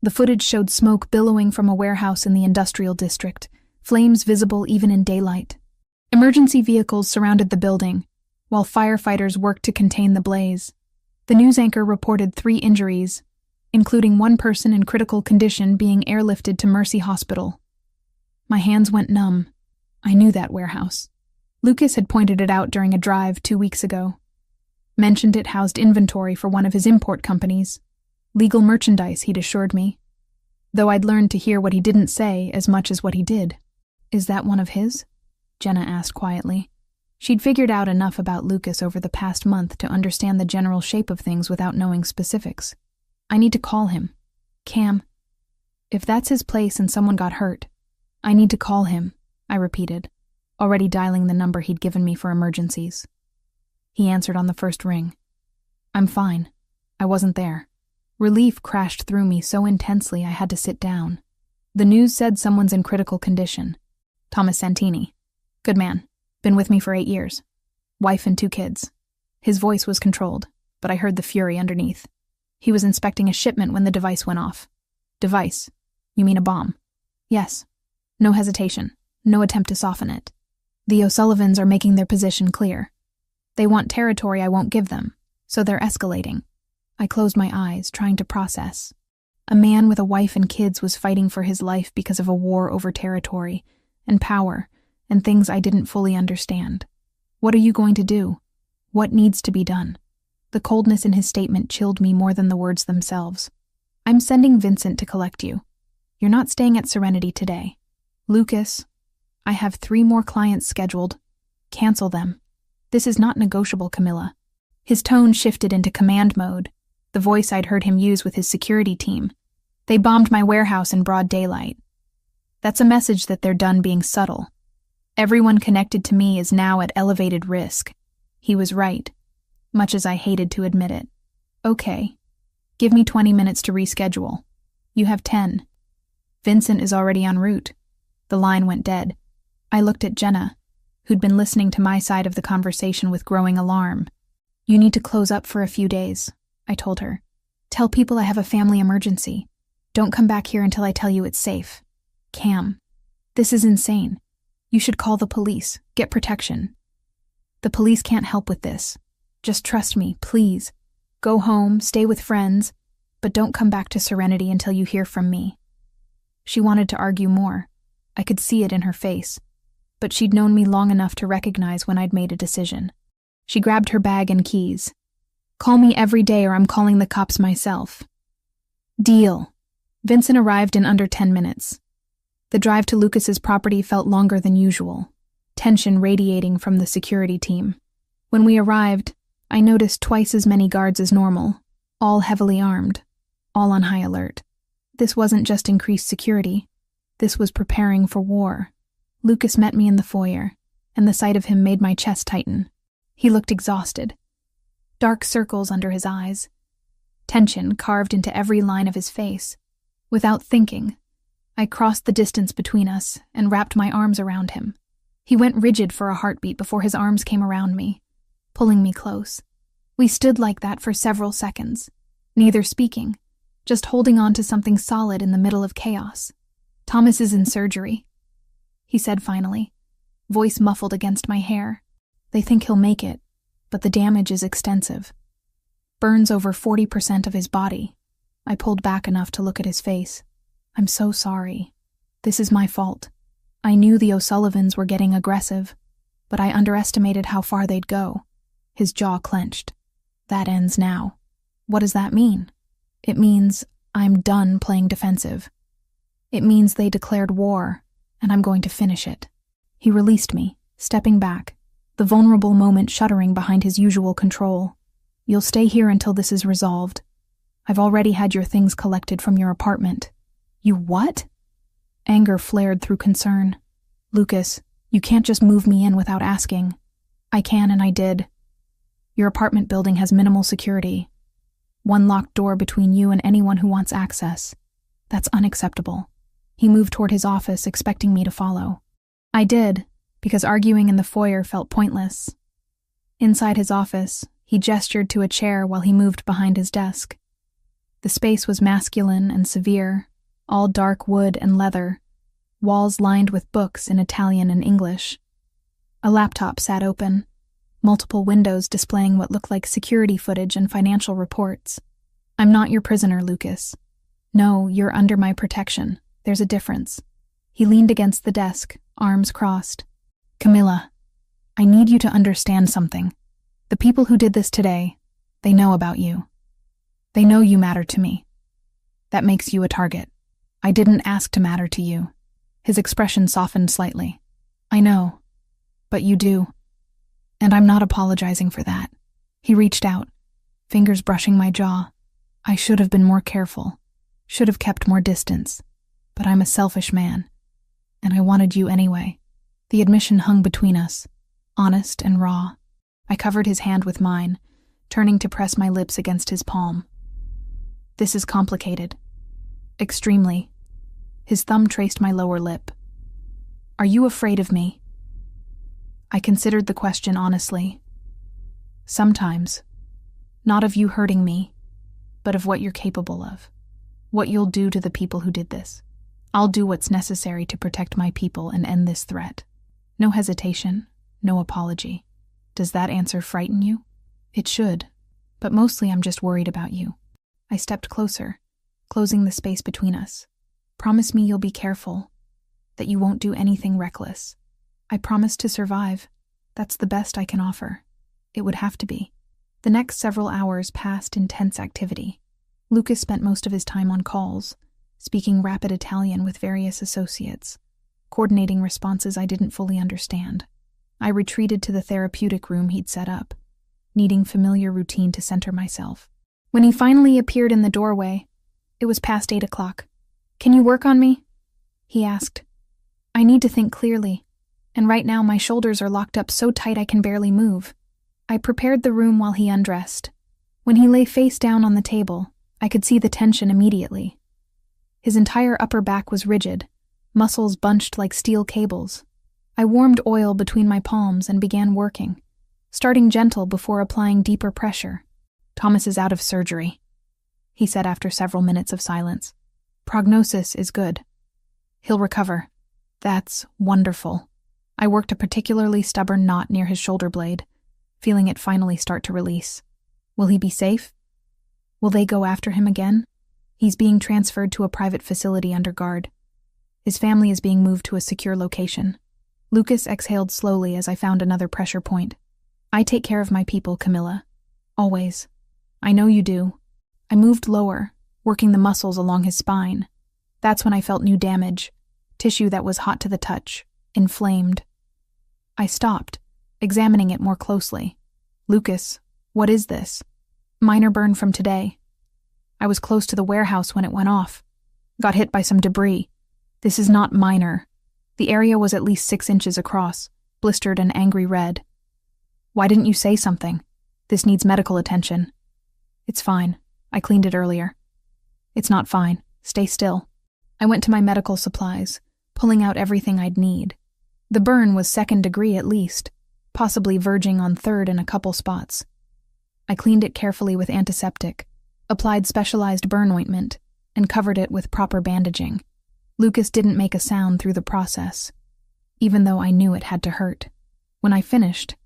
The footage showed smoke billowing from a warehouse in the industrial district, flames visible even in daylight. Emergency vehicles surrounded the building, while firefighters worked to contain the blaze. The news anchor reported 3 injuries, including one person in critical condition being airlifted to Mercy Hospital. My hands went numb. I knew that warehouse. Lucas had pointed it out during a drive 2 weeks ago. Mentioned it housed inventory for one of his import companies. Legal merchandise, he'd assured me. Though I'd learned to hear what he didn't say as much as what he did. "Is that one of his?" Jenna asked quietly. She'd figured out enough about Lucas over the past month to understand the general shape of things without knowing specifics. "I need to call him. Cam, if that's his place and someone got hurt, I need to call him," I repeated, already dialing the number he'd given me for emergencies. He answered on the first ring. "I'm fine. I wasn't there." Relief crashed through me so intensely I had to sit down. The news said someone's in critical condition. Thomas Santini. Good man. Been with me for 8 years. Wife and 2 kids. His voice was controlled, but I heard the fury underneath. He was inspecting a shipment when the device went off. Device? You mean a bomb? Yes. No hesitation. No attempt to soften it. The O'Sullivans are making their position clear. They want territory I won't give them, so they're escalating. I closed my eyes, trying to process. A man with a wife and kids was fighting for his life because of a war over territory and power and things I didn't fully understand. What are you going to do? What needs to be done? The coldness in his statement chilled me more than the words themselves. I'm sending Vincent to collect you. You're not staying at Serenity today. Lucas, I have 3 more clients scheduled. Cancel them. This is not negotiable, Camilla. His tone shifted into command mode, the voice I'd heard him use with his security team. They bombed my warehouse in broad daylight. That's a message that they're done being subtle. Everyone connected to me is now at elevated risk. He was right, much as I hated to admit it. Okay. Give me 20 minutes to reschedule. You have 10. Vincent is already en route. The line went dead. I looked at Jenna, who'd been listening to my side of the conversation with growing alarm. You need to close up for a few days, I told her. Tell people I have a family emergency. Don't come back here until I tell you it's safe. Cam, this is insane. You should call the police, get protection. The police can't help with this. Just trust me, please. Go home, stay with friends, but don't come back to Serenity until you hear from me. She wanted to argue more. I could see it in her face, but she'd known me long enough to recognize when I'd made a decision. She grabbed her bag and keys. Call me every day or I'm calling the cops myself. Deal. Vincent arrived in under 10 minutes. The drive to Lucas's property felt longer than usual, tension radiating from the security team. When we arrived, I noticed twice as many guards as normal, all heavily armed, all on high alert. This wasn't just increased security. This was preparing for war. Lucas met me in the foyer, and the sight of him made my chest tighten. He looked exhausted. Dark circles under his eyes. Tension carved into every line of his face. Without thinking, I crossed the distance between us and wrapped my arms around him. He went rigid for a heartbeat before his arms came around me, pulling me close. We stood like that for several seconds, neither speaking, just holding on to something solid in the middle of chaos. Thomas is in surgery, he said finally, voice muffled against my hair. They think he'll make it, but the damage is extensive. Burns over 40% of his body. I pulled back enough to look at his face. I'm so sorry. This is my fault. I knew the O'Sullivans were getting aggressive, but I underestimated how far they'd go. His jaw clenched. That ends now. What does that mean? It means I'm done playing defensive. It means they declared war, and I'm going to finish it. He released me, stepping back, the vulnerable moment shuddering behind his usual control. You'll stay here until this is resolved. I've already had your things collected from your apartment. You what? Anger flared through concern. Lucas, you can't just move me in without asking. I can and I did. Your apartment building has minimal security. One locked door between you and anyone who wants access. That's unacceptable. He moved toward his office, expecting me to follow. I did, because arguing in the foyer felt pointless. Inside his office, he gestured to a chair while he moved behind his desk. The space was masculine and severe, all dark wood and leather, walls lined with books in Italian and English. A laptop sat open, multiple windows displaying what looked like security footage and financial reports. I'm not your prisoner, Lucas. No, you're under my protection. There's a difference. He leaned against the desk, arms crossed. Camilla, I need you to understand something. The people who did this today, they know about you. They know you matter to me. That makes you a target. I didn't ask to matter to you. His expression softened slightly. I know, but you do. And I'm not apologizing for that. He reached out, fingers brushing my jaw. I should have been more careful, should have kept more distance. But I'm a selfish man, and I wanted you anyway. The admission hung between us, honest and raw. I covered his hand with mine, turning to press my lips against his palm. This is complicated. Extremely. His thumb traced my lower lip. Are you afraid of me? I considered the question honestly. Sometimes. Not of you hurting me, but of what you're capable of. What you'll do to the people who did this. I'll do what's necessary to protect my people and end this threat. No hesitation, no apology. Does that answer frighten you? It should, but mostly I'm just worried about you. I stepped closer, closing the space between us. Promise me you'll be careful, that you won't do anything reckless. I promise to survive. That's the best I can offer. It would have to be. The next several hours passed in tense activity. Lucas spent most of his time on calls, speaking rapid Italian with various associates, coordinating responses I didn't fully understand. I retreated to the therapeutic room he'd set up, needing familiar routine to center myself. When he finally appeared in the doorway, it was past 8 o'clock. "Can you work on me?" he asked. "I need to think clearly, and right now my shoulders are locked up so tight I can barely move." I prepared the room while he undressed. When he lay face down on the table, I could see the tension immediately. His entire upper back was rigid, muscles bunched like steel cables. I warmed oil between my palms and began working, starting gentle before applying deeper pressure. "Thomas is out of surgery," he said after several minutes of silence. "Prognosis is good. He'll recover." "That's wonderful." I worked a particularly stubborn knot near his shoulder blade, feeling it finally start to release. "Will he be safe? Will they go after him again?" "He's being transferred to a private facility under guard. His family is being moved to a secure location." Lucas exhaled slowly as I found another pressure point. "I take care of my people, Camilla. Always. I know you do." I moved lower, working the muscles along his spine. That's when I felt new damage, tissue that was hot to the touch, inflamed. I stopped, examining it more closely. "Lucas, what is this?" "Minor burn from today. I was close to the warehouse when it went off. Got hit by some debris. This is not minor. The area was at least 6 inches across, blistered and angry red." "Why didn't you say something? This needs medical attention." "It's fine. I cleaned it earlier." "It's not fine. Stay still." I went to my medical supplies, pulling out everything I'd need. The burn was 2nd degree at least, possibly verging on 3rd in a couple spots. I cleaned it carefully with antiseptic, applied specialized burn ointment, and covered it with proper bandaging. Lucas didn't make a sound through the process, even though I knew it had to hurt. When I finished,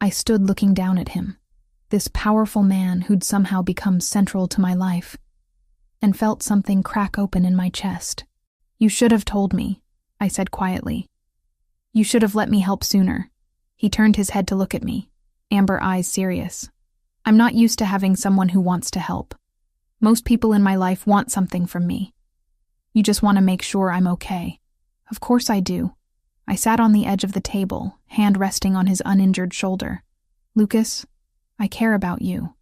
I stood looking down at him, this powerful man who'd somehow become central to my life, and felt something crack open in my chest. "You should have told me," I said quietly. "You should have let me help sooner." He turned his head to look at me, amber eyes serious. "I'm not used to having someone who wants to help. Most people in my life want something from me. You just want to make sure I'm okay." "Of course I do." I sat on the edge of the table, hand resting on his uninjured shoulder. "Lucas, I care about you.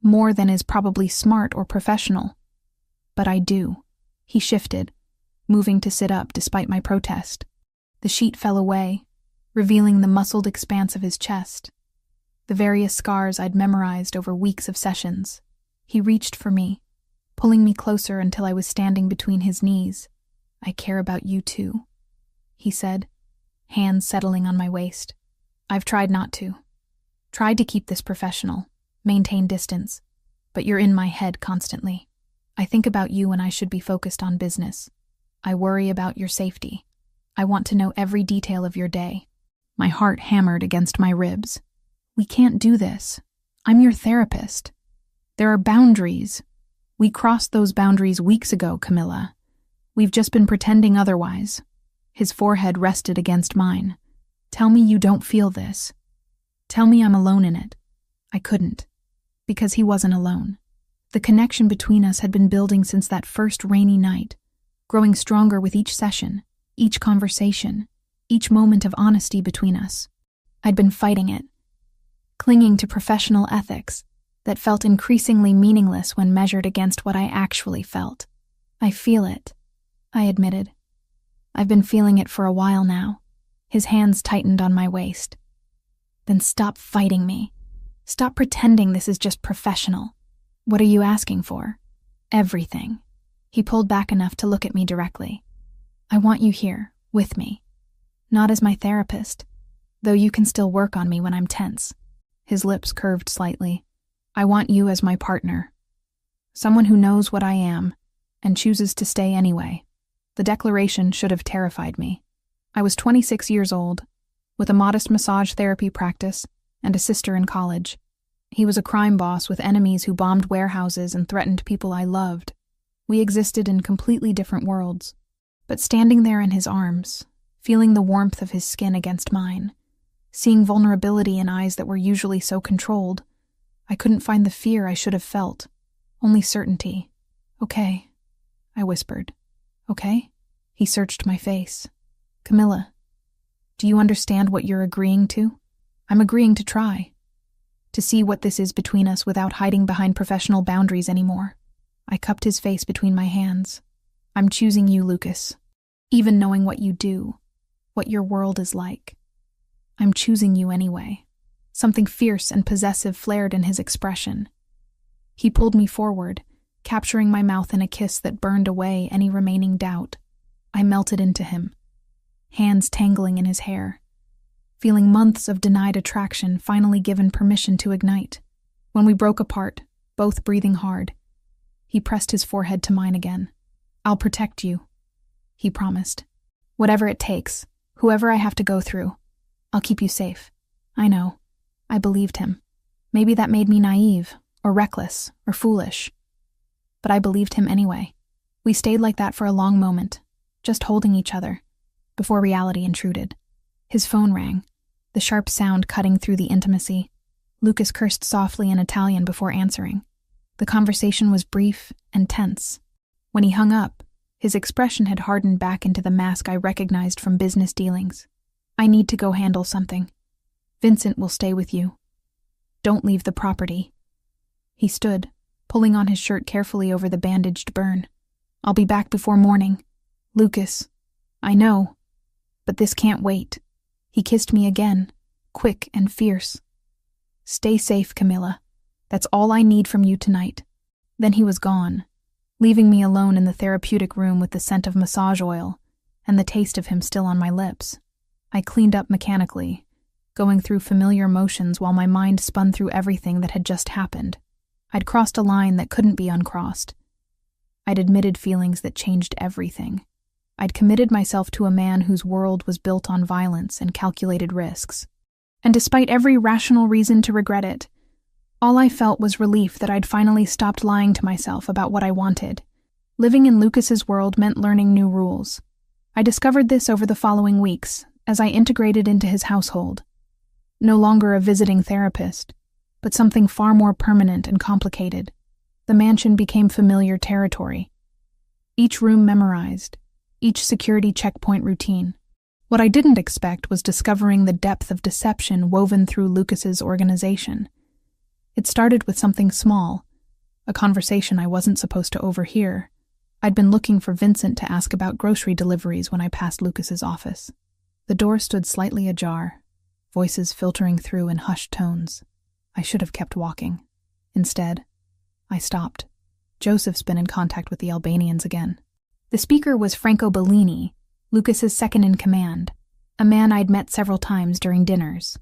More than is probably smart or professional. But I do." He shifted, moving to sit up despite my protest. The sheet fell away, revealing the muscled expanse of his chest, the various scars I'd memorized over weeks of sessions. He reached for me, pulling me closer until I was standing between his knees. "I care about you too," he said, hands settling on my waist. "I've tried not to. Tried to keep this professional, maintain distance, but you're in my head constantly. I think about you when I should be focused on business. I worry about your safety. I want to know every detail of your day." My heart hammered against my ribs. "We can't do this. I'm your therapist. There are boundaries. We crossed those boundaries weeks ago, Camilla. We've just been pretending otherwise." His forehead rested against mine. "Tell me you don't feel this. Tell me I'm alone in it." I couldn't, because he wasn't alone. The connection between us had been building since that first rainy night, growing stronger with each session, each conversation, each moment of honesty between us. I'd been fighting it, clinging to professional ethics that felt increasingly meaningless when measured against what I actually felt. "I feel it," I admitted. "I've been feeling it for a while now." His hands tightened on my waist. "Then stop fighting me. Stop pretending this is just professional. What are you asking for?" "Everything." He pulled back enough to look at me directly. "I want you here, with me. Not as my therapist, though you can still work on me when I'm tense." His lips curved slightly. "I want you as my partner. Someone who knows what I am, and chooses to stay anyway." The declaration should have terrified me. I was 26 years old, with a modest massage therapy practice and a sister in college. He was a crime boss with enemies who bombed warehouses and threatened people I loved. We existed in completely different worlds. But standing there in his arms, feeling the warmth of his skin against mine, seeing vulnerability in eyes that were usually so controlled, I couldn't find the fear I should have felt, only certainty. "Okay," I whispered. "Okay?" He searched my face. "Camilla, do you understand what you're agreeing to?" "I'm agreeing to try. To see what this is between us without hiding behind professional boundaries anymore." I cupped his face between my hands. "I'm choosing you, Lucas. Even knowing what you do, what your world is like. I'm choosing you anyway." Something fierce and possessive flared in his expression. He pulled me forward, capturing my mouth in a kiss that burned away any remaining doubt. I melted into him, hands tangling in his hair, feeling months of denied attraction finally given permission to ignite. When we broke apart, both breathing hard, he pressed his forehead to mine again. "I'll protect you," he promised. "Whatever it takes, whoever I have to go through, I'll keep you safe." I know. I believed him. Maybe that made me naive, or reckless, or foolish. But I believed him anyway. We stayed like that for a long moment, just holding each other, before reality intruded. His phone rang, the sharp sound cutting through the intimacy. Lucas cursed softly in Italian before answering. The conversation was brief and tense. When he hung up, his expression had hardened back into the mask I recognized from business dealings. "I need to go handle something. Vincent will stay with you. Don't leave the property." He stood, pulling on his shirt carefully over the bandaged burn. "I'll be back before morning. Lucas, I know, but this can't wait." He kissed me again, quick and fierce. "Stay safe, Camilla. That's all I need from you tonight." Then he was gone, leaving me alone in the therapeutic room with the scent of massage oil and the taste of him still on my lips. I cleaned up mechanically, going through familiar motions while my mind spun through everything that had just happened. I'd crossed a line that couldn't be uncrossed. I'd admitted feelings that changed everything. I'd committed myself to a man whose world was built on violence and calculated risks. And despite every rational reason to regret it, all I felt was relief that I'd finally stopped lying to myself about what I wanted. Living in Lucas's world meant learning new rules. I discovered this over the following weeks as I integrated into his household. No longer a visiting therapist, but something far more permanent and complicated. The mansion became familiar territory. Each room memorized, each security checkpoint routine. What I didn't expect was discovering the depth of deception woven through Lucas's organization. It started with something small, a conversation I wasn't supposed to overhear. I'd been looking for Vincent to ask about grocery deliveries when I passed Lucas's office. The door stood slightly ajar, voices filtering through in hushed tones. I should have kept walking. Instead, I stopped. Joseph's been in contact with the Albanians again. The speaker was Franco Bellini, Lucas's second-in-command, a man I'd met several times during dinners.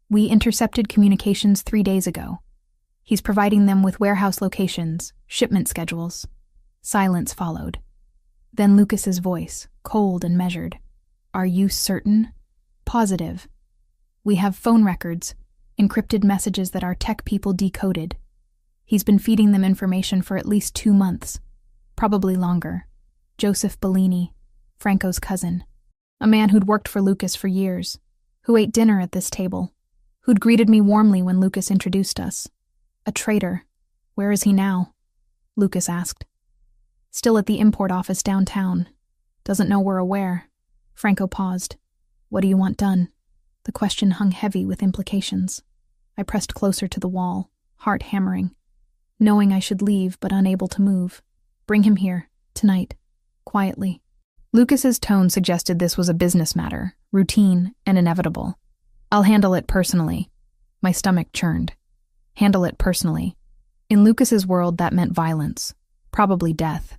We intercepted communications 3 days ago. He's providing them with warehouse locations, shipment schedules. Silence followed. Then Lucas's voice, cold and measured. "Are you certain?" "Positive. We have phone records, encrypted messages that our tech people decoded. He's been feeding them information for at least 2 months, probably longer." Joseph Bellini, Franco's cousin, a man who'd worked for Lucas for years, who ate dinner at this table, who'd greeted me warmly when Lucas introduced us. A traitor. "Where is he now?" Lucas asked. "Still at the import office downtown. Doesn't know we're aware." Franco paused. "What do you want done?" The question hung heavy with implications. I pressed closer to the wall, heart hammering, knowing I should leave but unable to move. "Bring him here, tonight, quietly." Lucas's tone suggested this was a business matter, routine and inevitable. "I'll handle it personally." My stomach churned. Handle it personally. In Lucas's world, that meant violence, probably death.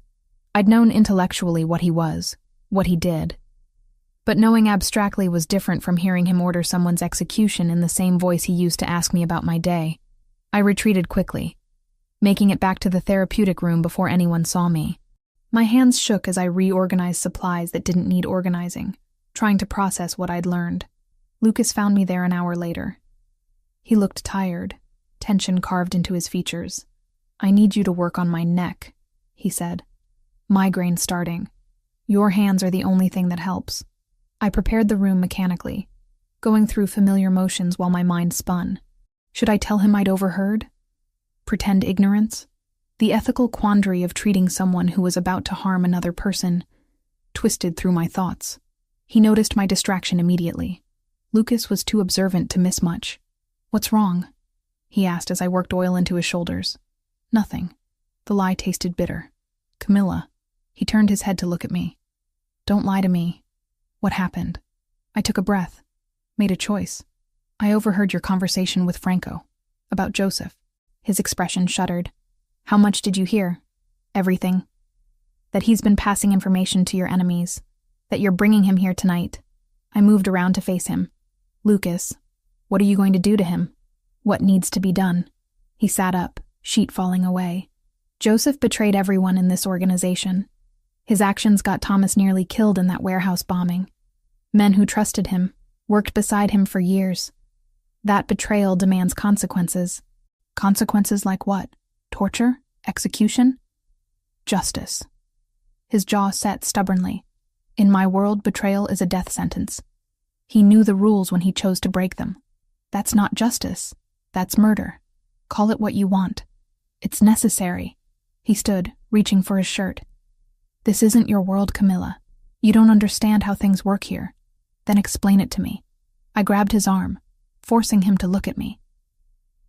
I'd known intellectually what he was, what he did. But knowing abstractly was different from hearing him order someone's execution in the same voice he used to ask me about my day. I retreated quickly, making it back to the therapeutic room before anyone saw me. My hands shook as I reorganized supplies that didn't need organizing, trying to process what I'd learned. Lucas found me there an hour later. He looked tired, tension carved into his features. "I need you to work on my neck," he said. Migraine starting. Your hands are the only thing that helps. I prepared the room mechanically, going through familiar motions while my mind spun. Should I tell him I'd overheard? Pretend ignorance? The ethical quandary of treating someone who was about to harm another person twisted through my thoughts. He noticed my distraction immediately. Lucas was too observant to miss much. "What's wrong?" he asked as I worked oil into his shoulders. "Nothing." The lie tasted bitter. "Camilla." He turned his head to look at me. "Don't lie to me. What happened?" I took a breath, made a choice. "I overheard your conversation with Franco. About Joseph." His expression shuddered. "How much did you hear?" "Everything. That he's been passing information to your enemies. That you're bringing him here tonight." I moved around to face him. "Lucas, what are you going to do to him?" "What needs to be done?" He sat up, sheet falling away. "Joseph betrayed everyone in this organization. His actions got Thomas nearly killed in that warehouse bombing. Men who trusted him, worked beside him for years. That betrayal demands consequences." "Consequences like what? Torture? Execution?" "Justice." His jaw set stubbornly. "In my world, betrayal is a death sentence. He knew the rules when he chose to break them. That's not justice. That's murder. Call it what you want. It's necessary." He stood, reaching for his shirt. "This isn't your world, Camilla. You don't understand how things work here. Then explain it to me." I grabbed his arm, forcing him to look at me.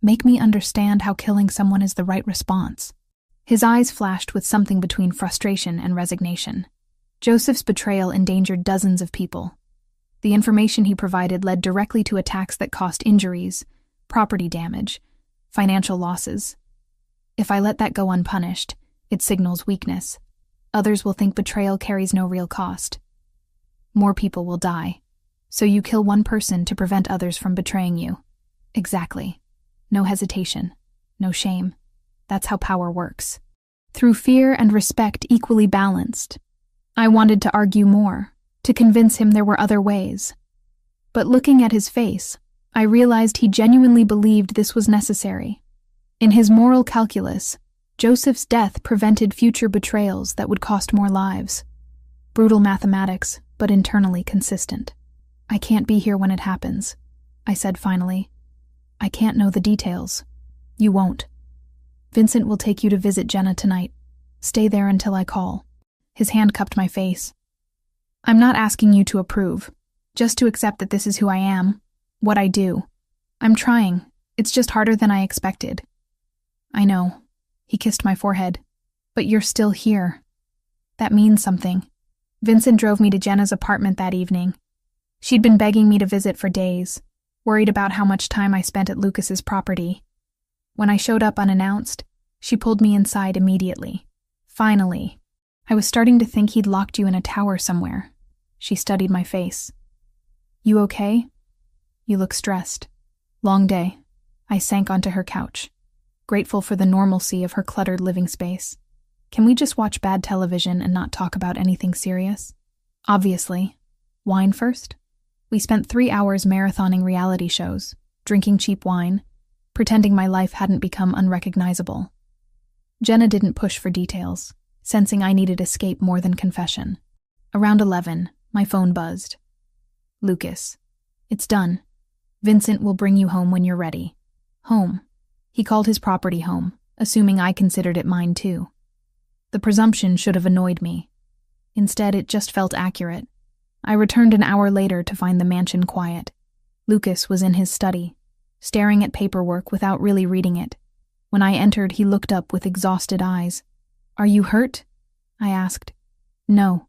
"Make me understand how killing someone is the right response." His eyes flashed with something between frustration and resignation. Joseph's betrayal endangered dozens of people. The information he provided led directly to attacks that cost injuries, property damage, financial losses. If I let that go unpunished, it signals weakness. Others will think betrayal carries no real cost. More people will die. So you kill one person to prevent others from betraying you. Exactly. No hesitation. No shame. That's how power works. Through fear and respect equally balanced. I wanted to argue more, to convince him there were other ways. But looking at his face, I realized he genuinely believed this was necessary. In his moral calculus, Joseph's death prevented future betrayals that would cost more lives. Brutal mathematics, but internally consistent. "I can't be here when it happens," I said finally. "I can't know the details." "You won't. Vincent will take you to visit Jenna tonight. Stay there until I call." His hand cupped my face. "I'm not asking you to approve, just to accept that this is who I am, what I do. I'm trying. It's just harder than I expected." "I know." He kissed my forehead. "But you're still here. That means something." Vincent drove me to Jenna's apartment that evening. She'd been begging me to visit for days, worried about how much time I spent at Lucas's property. When I showed up unannounced, she pulled me inside immediately. "Finally." "I was starting to think he'd locked you in a tower somewhere." She studied my face. "You okay? You look stressed." "Long day." I sank onto her couch, grateful for the normalcy of her cluttered living space. "Can we just watch bad television and not talk about anything serious?" "Obviously. Wine first?" We spent 3 hours marathoning reality shows, drinking cheap wine, pretending my life hadn't become unrecognizable. Jenna didn't push for details, sensing I needed escape more than confession. Around 11, my phone buzzed. "Lucas, it's done. Vincent will bring you home when you're ready." Home. He called his property home, assuming I considered it mine too. The presumption should have annoyed me. Instead, it just felt accurate. I returned an hour later to find the mansion quiet. Lucas was in his study, staring at paperwork without really reading it. When I entered, he looked up with exhausted eyes. "Are you hurt?" I asked. "No,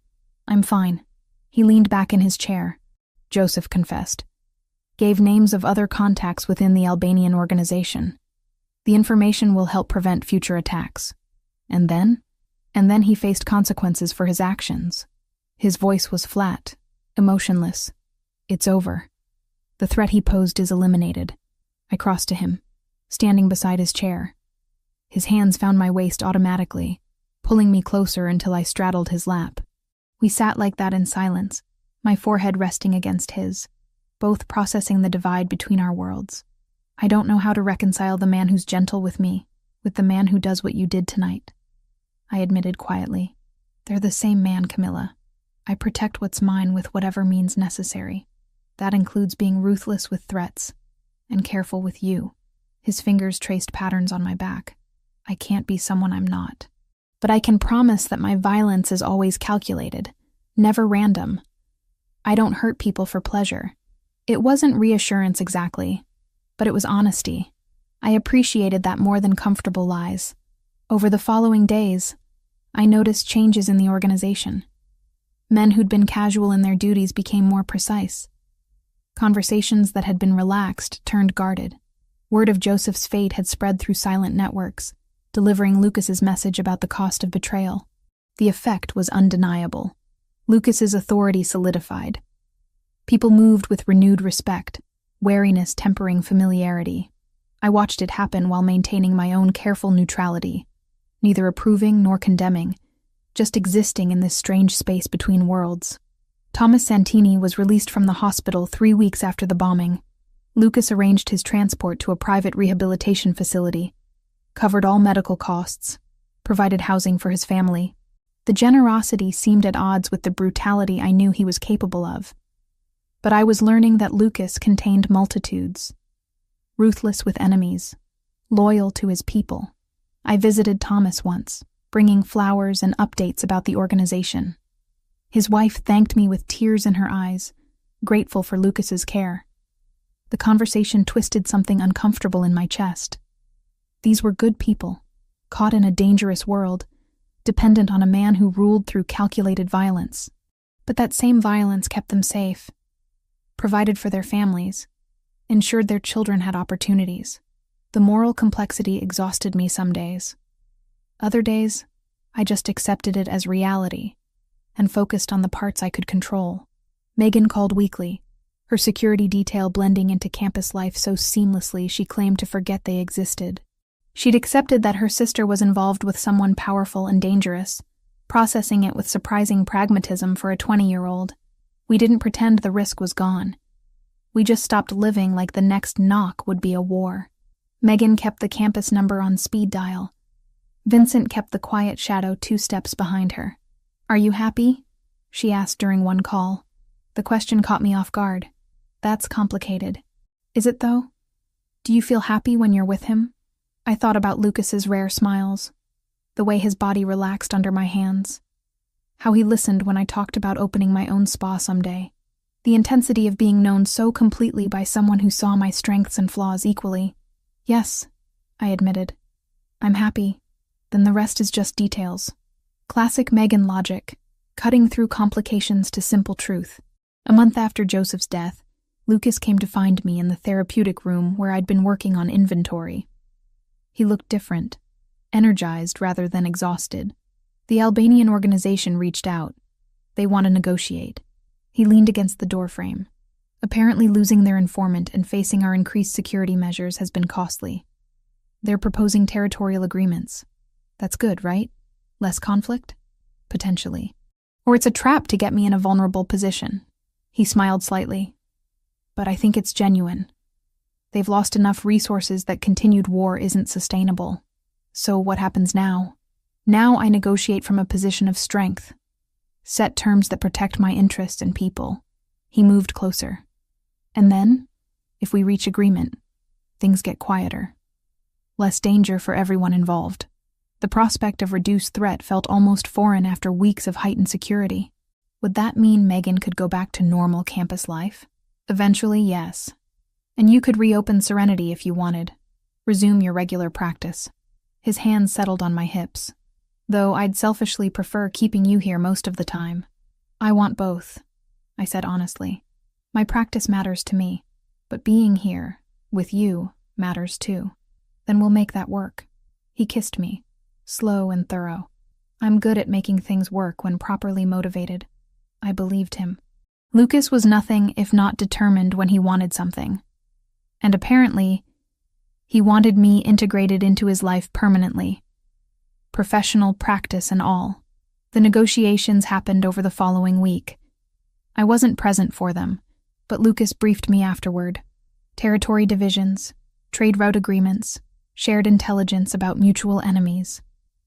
I'm fine." He leaned back in his chair. Joseph confessed. Gave names of other contacts within the Albanian organization. The information will help prevent future attacks. And then he faced consequences for his actions. His voice was flat, emotionless. "It's over. The threat he posed is eliminated." I crossed to him, standing beside his chair. His hands found my waist automatically, pulling me closer until I straddled his lap. We sat like that in silence, my forehead resting against his, both processing the divide between our worlds. "I don't know how to reconcile the man who's gentle with me with the man who does what you did tonight," I admitted quietly. They're the same man, Camilla. I protect what's mine with whatever means necessary. That includes being ruthless with threats and careful with you. His fingers traced patterns on my back. I can't be someone I'm not. But I can promise that my violence is always calculated, never random. I don't hurt people for pleasure. It wasn't reassurance exactly, but it was honesty. I appreciated that more than comfortable lies. Over the following days, I noticed changes in the organization. Men who'd been casual in their duties became more precise. Conversations that had been relaxed turned guarded. Word of Joseph's fate had spread through silent networks, delivering Lucas's message about the cost of betrayal. The effect was undeniable. Lucas's authority solidified. People moved with renewed respect, wariness tempering familiarity. I watched it happen while maintaining my own careful neutrality, neither approving nor condemning, just existing in this strange space between worlds. Thomas Santini was released from the hospital 3 weeks after the bombing. Lucas arranged his transport to a private rehabilitation facility, covered all medical costs, provided housing for his family. The generosity seemed at odds with the brutality I knew he was capable of. But I was learning that Lucas contained multitudes, ruthless with enemies, loyal to his people. I visited Thomas once, bringing flowers and updates about the organization. His wife thanked me with tears in her eyes, grateful for Lucas's care. The conversation twisted something uncomfortable in my chest. These were good people, caught in a dangerous world, dependent on a man who ruled through calculated violence. But that same violence kept them safe, provided for their families, ensured their children had opportunities. The moral complexity exhausted me some days. Other days, I just accepted it as reality and focused on the parts I could control. Megan called weekly, her security detail blending into campus life so seamlessly she claimed to forget they existed. She'd accepted that her sister was involved with someone powerful and dangerous, processing it with surprising pragmatism for a 20-year-old. We didn't pretend the risk was gone. We just stopped living like the next knock would be a war. Megan kept the campus number on speed dial. Vincent kept the quiet shadow 2 steps behind her. "Are you happy?" she asked during one call. The question caught me off guard. That's complicated. Is it though? Do you feel happy when you're with him? I thought about Lucas's rare smiles, the way his body relaxed under my hands, how he listened when I talked about opening my own spa someday, the intensity of being known so completely by someone who saw my strengths and flaws equally. Yes, I admitted. I'm happy. Then the rest is just details. Classic Megan logic, cutting through complications to simple truth. A month after Joseph's death, Lucas came to find me in the therapeutic room where I'd been working on inventory. He looked different, energized rather than exhausted. The Albanian organization reached out. They want to negotiate. He leaned against the doorframe. Apparently losing their informant and facing our increased security measures has been costly. They're proposing territorial agreements. That's good, right? Less conflict? Potentially. Or it's a trap to get me in a vulnerable position. He smiled slightly. But I think it's genuine. They've lost enough resources that continued war isn't sustainable. So what happens now? Now I negotiate from a position of strength. Set terms that protect my interests and people. He moved closer. And then, if we reach agreement, things get quieter. Less danger for everyone involved. The prospect of reduced threat felt almost foreign after weeks of heightened security. Would that mean Megan could go back to normal campus life? Eventually, yes. And you could reopen Serenity if you wanted. Resume your regular practice. His hands settled on my hips. Though I'd selfishly prefer keeping you here most of the time. I want both, I said honestly. My practice matters to me, but being here, with you, matters too. Then we'll make that work. He kissed me, slow and thorough. I'm good at making things work when properly motivated. I believed him. Lucas was nothing if not determined when he wanted something. And apparently, he wanted me integrated into his life permanently. Professional practice and all. The negotiations happened over the following week. I wasn't present for them, but Lucas briefed me afterward. Territory divisions, trade route agreements, shared intelligence about mutual enemies.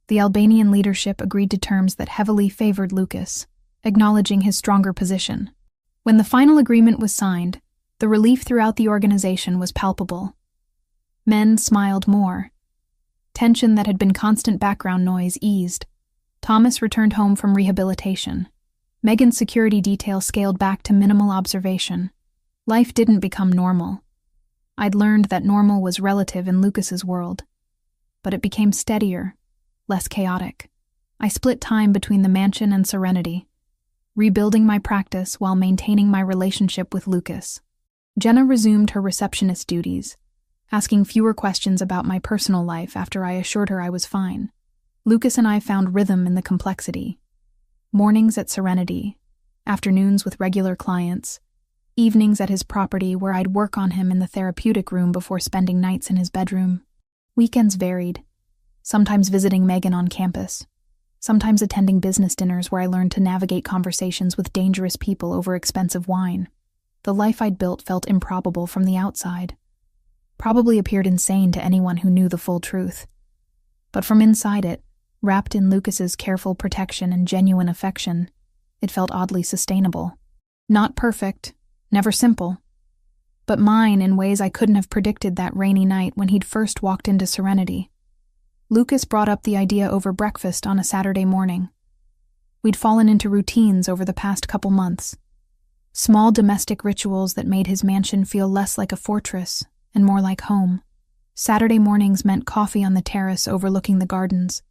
The Albanian leadership agreed to terms that heavily favored Lucas, acknowledging his stronger position. When the final agreement was signed, the relief throughout the organization was palpable. Men smiled more. Tension that had been constant background noise eased. Thomas returned home from rehabilitation. Megan's security detail scaled back to minimal observation. Life didn't become normal. I'd learned that normal was relative in Lucas's world. But it became steadier, less chaotic. I split time between the mansion and Serenity, rebuilding my practice while maintaining my relationship with Lucas. Jenna resumed her receptionist duties, asking fewer questions about my personal life after I assured her I was fine. Lucas and I found rhythm in the complexity. Mornings at Serenity, afternoons with regular clients, evenings at his property where I'd work on him in the therapeutic room before spending nights in his bedroom. Weekends varied, sometimes visiting Megan on campus, sometimes attending business dinners where I learned to navigate conversations with dangerous people over expensive wine. The life I'd built felt improbable from the outside, probably appeared insane to anyone who knew the full truth. But from inside it, wrapped in Lucas's careful protection and genuine affection, it felt oddly sustainable. Not perfect, never simple, but mine in ways I couldn't have predicted that rainy night when he'd first walked into Serenity. Lucas brought up the idea over breakfast on a Saturday morning. We'd fallen into routines over the past couple months. Small domestic rituals that made his mansion feel less like a fortress and more like home. Saturday mornings meant coffee on the terrace overlooking the gardens,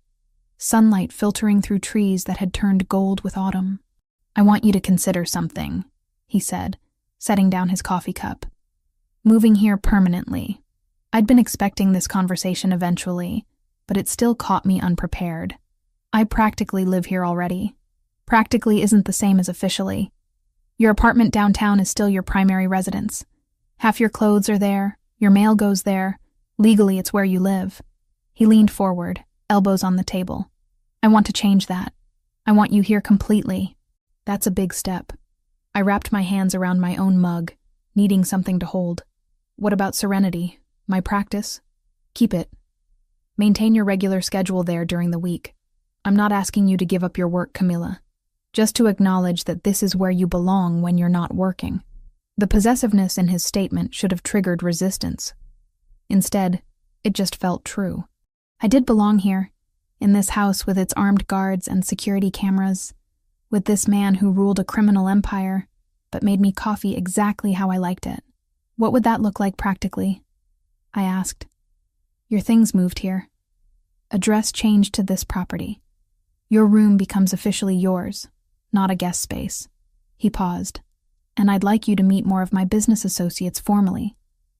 sunlight filtering through trees that had turned gold with autumn. "I want you to consider something," he said, setting down his coffee cup. "Moving here permanently." I'd been expecting this conversation eventually, but it still caught me unprepared. I practically live here already. Practically isn't the same as officially. Your apartment downtown is still your primary residence. Half your clothes are there, your mail goes there. Legally, it's where you live. He leaned forward, elbows on the table. "I want to change that. I want you here completely." That's a big step. I wrapped my hands around my own mug, needing something to hold. "What about Serenity? My practice?" "Keep it. Maintain your regular schedule there during the week. I'm not asking you to give up your work, Camilla. Just to acknowledge that this is where you belong when you're not working." The possessiveness in his statement should have triggered resistance. Instead, it just felt true. I did belong here, in this house with its armed guards and security cameras, with this man who ruled a criminal empire, but made me coffee exactly how I liked it. "What would that look like practically?" I asked. "Your things moved here. Address changed to this property. Your room becomes officially yours, not a guest space." He paused. "And I'd like you to meet more of my business associates formally,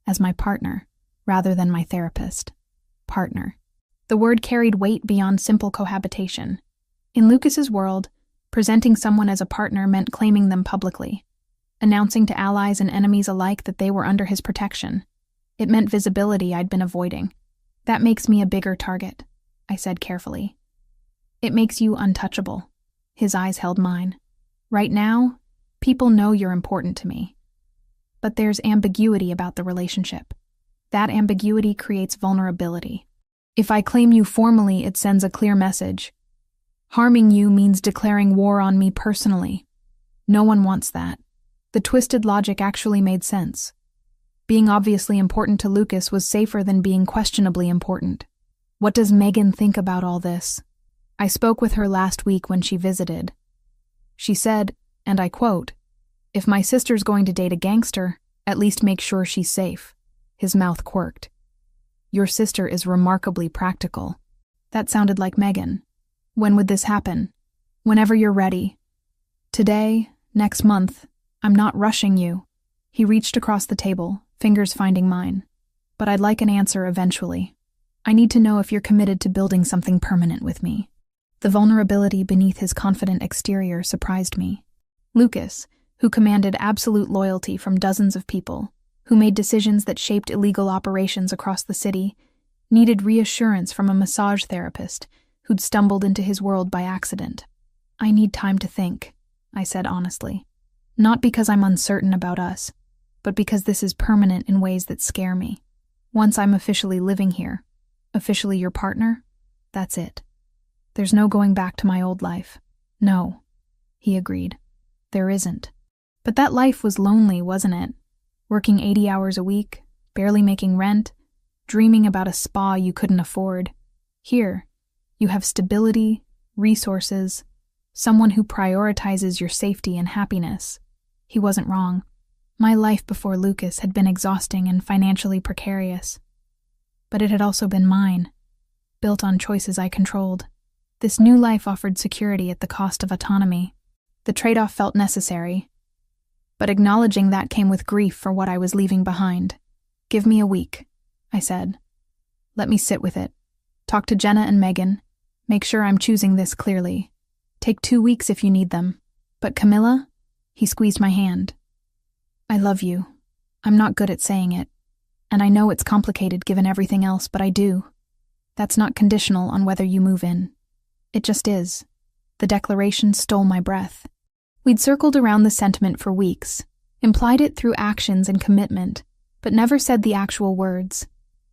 as my partner, rather than my therapist." Partner. The word carried weight beyond simple cohabitation. In Lucas's world, presenting someone as a partner meant claiming them publicly, announcing to allies and enemies alike that they were under his protection. It meant visibility I'd been avoiding. "That makes me a bigger target," I said carefully. "It makes you untouchable." His eyes held mine. "Right now, people know you're important to me. But there's ambiguity about the relationship. That ambiguity creates vulnerability. If I claim you formally, it sends a clear message. Harming you means declaring war on me personally. No one wants that." The twisted logic actually made sense. Being obviously important to Lucas was safer than being questionably important. "What does Megan think about all this?" I spoke with her last week when she visited. She said, and I quote, "If my sister's going to date a gangster, at least make sure she's safe." His mouth quirked. "Your sister is remarkably practical." That sounded like Megan. "When would this happen?" "Whenever you're ready. Today, next month. I'm not rushing you." He reached across the table, fingers finding mine. "But I'd like an answer eventually. I need to know if you're committed to building something permanent with me." The vulnerability beneath his confident exterior surprised me. Lucas, who commanded absolute loyalty from dozens of people, who made decisions that shaped illegal operations across the city, needed reassurance from a massage therapist who'd stumbled into his world by accident. "I need time to think," I said honestly. "Not because I'm uncertain about us, but because this is permanent in ways that scare me. Once I'm officially living here, officially your partner, that's it." There's no going back to my old life. No, he agreed. There isn't. But that life was lonely, wasn't it? Working 80 hours a week, barely making rent, dreaming about a spa you couldn't afford. Here, you have stability, resources, someone who prioritizes your safety and happiness. He wasn't wrong. My life before Lucas had been exhausting and financially precarious. But it had also been mine, built on choices I controlled. This new life offered security at the cost of autonomy. The trade-off felt necessary, but acknowledging that came with grief for what I was leaving behind. "Give me a week," I said. "Let me sit with it. Talk to Jenna and Megan. Make sure I'm choosing this clearly. Take 2 weeks if you need them. But Camilla?" He squeezed my hand. "I love you. I'm not good at saying it. And I know it's complicated given everything else, but I do. That's not conditional on whether you move in. It just is." The declaration stole my breath. We'd circled around the sentiment for weeks, implied it through actions and commitment, but never said the actual words.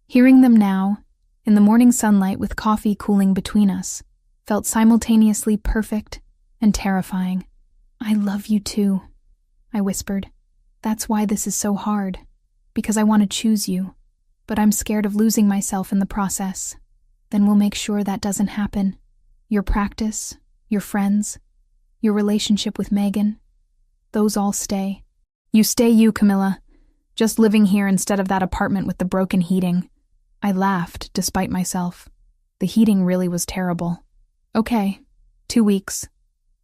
Hearing them now, in the morning sunlight with coffee cooling between us, felt simultaneously perfect and terrifying. "I love you too," I whispered. "That's why this is so hard, because I want to choose you, but I'm scared of losing myself in the process. Then we'll make sure that doesn't happen. Your practice, your friends, your relationship with Megan, those all stay. You stay you, Camilla, just living here instead of that apartment with the broken heating." I laughed, despite myself. The heating really was terrible. "Okay, 2 weeks.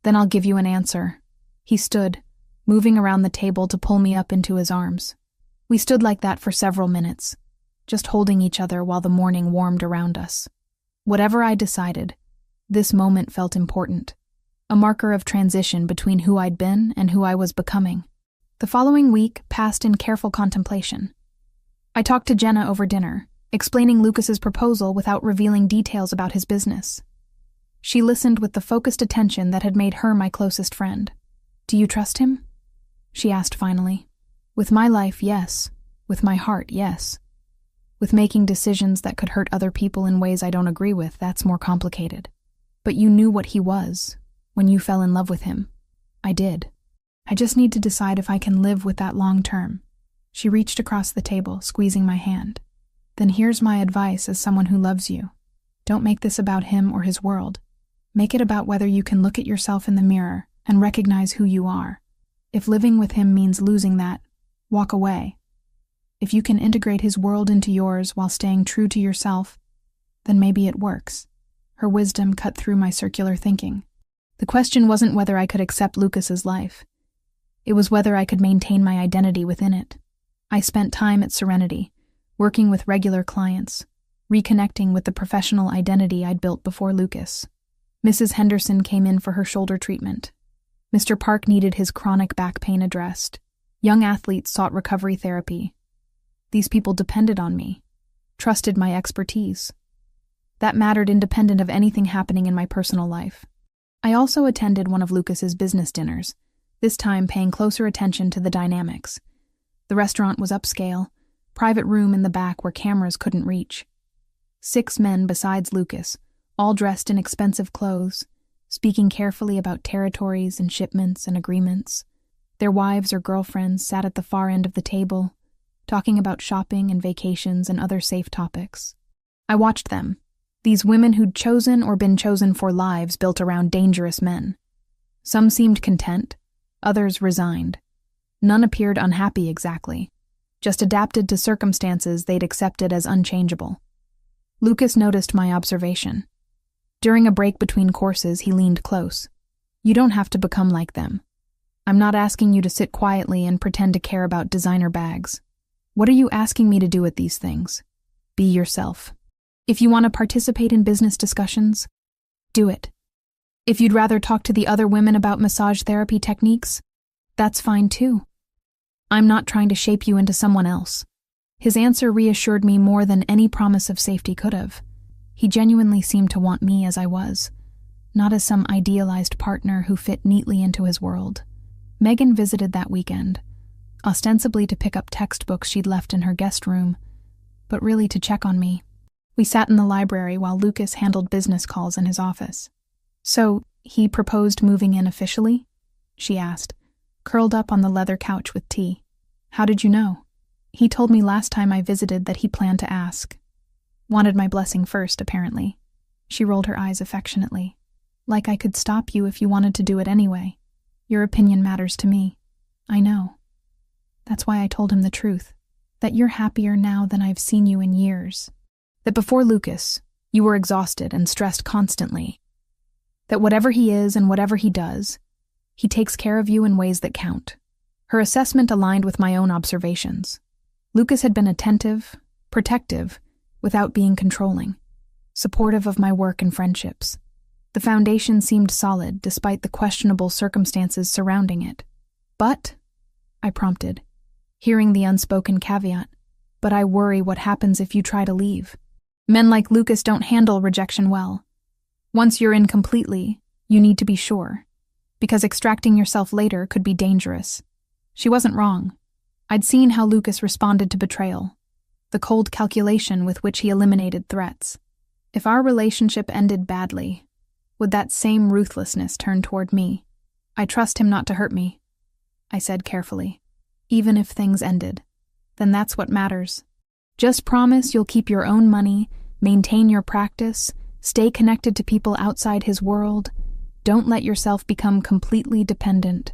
Then I'll give you an answer." He stood, moving around the table to pull me up into his arms. We stood like that for several minutes, just holding each other while the morning warmed around us. Whatever I decided, this moment felt important, a marker of transition between who I'd been and who I was becoming. The following week passed in careful contemplation. I talked to Jenna over dinner, explaining Lucas's proposal without revealing details about his business. She listened with the focused attention that had made her my closest friend. "Do you trust him?" she asked finally. "With my life, yes. With my heart, yes. With making decisions that could hurt other people in ways I don't agree with, that's more complicated. But you knew what he was when you fell in love with him." "I did. I just need to decide if I can live with that long term." She reached across the table, squeezing my hand. "Then here's my advice as someone who loves you. Don't make this about him or his world. Make it about whether you can look at yourself in the mirror and recognize who you are. If living with him means losing that, walk away. If you can integrate his world into yours while staying true to yourself, then maybe it works." Her wisdom cut through my circular thinking. The question wasn't whether I could accept Lucas's life. It was whether I could maintain my identity within it. I spent time at Serenity, working with regular clients, reconnecting with the professional identity I'd built before Lucas. Mrs. Henderson came in for her shoulder treatment. Mr. Park needed his chronic back pain addressed. Young athletes sought recovery therapy. These people depended on me, trusted my expertise. That mattered independent of anything happening in my personal life. I also attended one of Lucas's business dinners, this time paying closer attention to the dynamics. The restaurant was upscale, private room in the back where cameras couldn't reach. 6 men besides Lucas, all dressed in expensive clothes, speaking carefully about territories and shipments and agreements. Their wives or girlfriends sat at the far end of the table, talking about shopping and vacations and other safe topics. I watched them, these women who'd chosen or been chosen for lives built around dangerous men. Some seemed content, others resigned. None appeared unhappy exactly, just adapted to circumstances they'd accepted as unchangeable. Lucas noticed my observation. During a break between courses, he leaned close. "You don't have to become like them. I'm not asking you to sit quietly and pretend to care about designer bags. What are you asking me to do at these things? Be yourself. If you want to participate in business discussions, do it. If you'd rather talk to the other women about massage therapy techniques, that's fine too. I'm not trying to shape you into someone else." His answer reassured me more than any promise of safety could have. He genuinely seemed to want me as I was, not as some idealized partner who fit neatly into his world. Megan visited that weekend, ostensibly to pick up textbooks she'd left in her guest room, but really to check on me. We sat in the library while Lucas handled business calls in his office. "So, he proposed moving in officially?" she asked, curled up on the leather couch with tea. "How did you know?" "He told me last time I visited that he planned to ask. Wanted my blessing first, apparently." She rolled her eyes affectionately. "Like I could stop you if you wanted to do it anyway. Your opinion matters to me. I know. That's why I told him the truth, that you're happier now than I've seen you in years. That before Lucas, you were exhausted and stressed constantly. That whatever he is and whatever he does, he takes care of you in ways that count." Her assessment aligned with my own observations. Lucas had been attentive, protective, without being controlling, supportive of my work and friendships. The foundation seemed solid despite the questionable circumstances surrounding it. "But," I prompted, hearing the unspoken caveat, "but I worry what happens if you try to leave. Men like Lucas don't handle rejection well. Once you're in completely, you need to be sure, because extracting yourself later could be dangerous." She wasn't wrong. I'd seen how Lucas responded to betrayal, the cold calculation with which he eliminated threats. If our relationship ended badly, would that same ruthlessness turn toward me? "I trust him not to hurt me," I said carefully. "Even if things ended, then that's what matters. Just promise you'll keep your own money, maintain your practice, stay connected to people outside his world. Don't let yourself become completely dependent."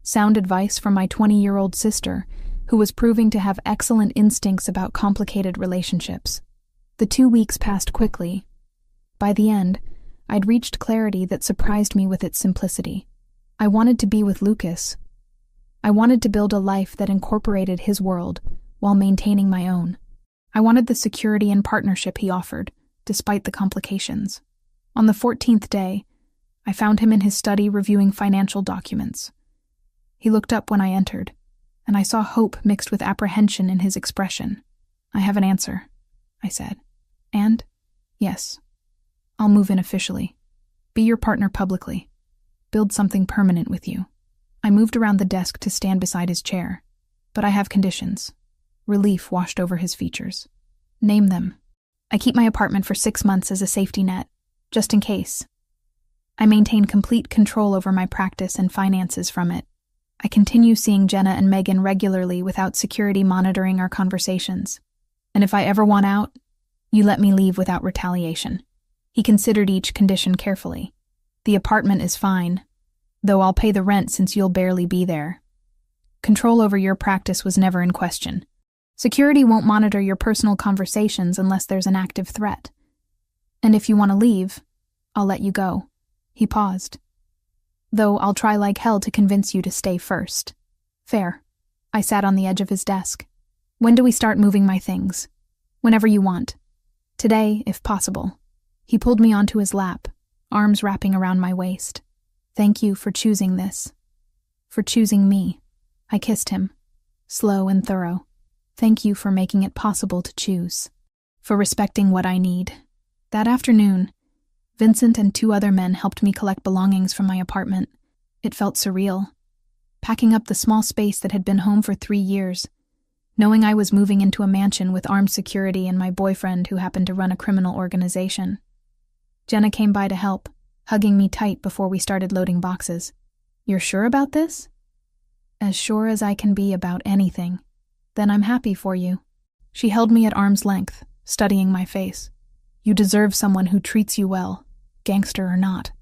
Sound advice from my 20-year-old sister, who was proving to have excellent instincts about complicated relationships. The 2 weeks passed quickly. By the end, I'd reached clarity that surprised me with its simplicity. I wanted to be with Lucas. I wanted to build a life that incorporated his world while maintaining my own. I wanted the security and partnership he offered, despite the complications. On the 14th day, I found him in his study reviewing financial documents. He looked up when I entered, and I saw hope mixed with apprehension in his expression. "I have an answer," I said. "And? Yes. I'll move in officially. Be your partner publicly. Build something permanent with you." I moved around the desk to stand beside his chair. "But I have conditions." Relief washed over his features. "Name them." "I keep my apartment for 6 months as a safety net, just in case. I maintain complete control over my practice and finances from it. I continue seeing Jenna and Megan regularly without security monitoring our conversations. And if I ever want out, you let me leave without retaliation." He considered each condition carefully. "The apartment is fine, though I'll pay the rent since you'll barely be there. Control over your practice was never in question. Security won't monitor your personal conversations unless there's an active threat. And if you want to leave, I'll let you go." He paused. "Though I'll try like hell to convince you to stay first." "Fair." I sat on the edge of his desk. "When do we start moving my things?" "Whenever you want. Today, if possible." He pulled me onto his lap, arms wrapping around my waist. "Thank you for choosing this. For choosing me." I kissed him, slow and thorough. "Thank you for making it possible to choose. For respecting what I need." That afternoon, Vincent and 2 other men helped me collect belongings from my apartment. It felt surreal. Packing up the small space that had been home for 3 years, knowing I was moving into a mansion with armed security and my boyfriend who happened to run a criminal organization. Jenna came by to help, hugging me tight before we started loading boxes. "You're sure about this?" "As sure as I can be about anything." "Then I'm happy for you." She held me at arm's length, studying my face. "You deserve someone who treats you well, gangster or not."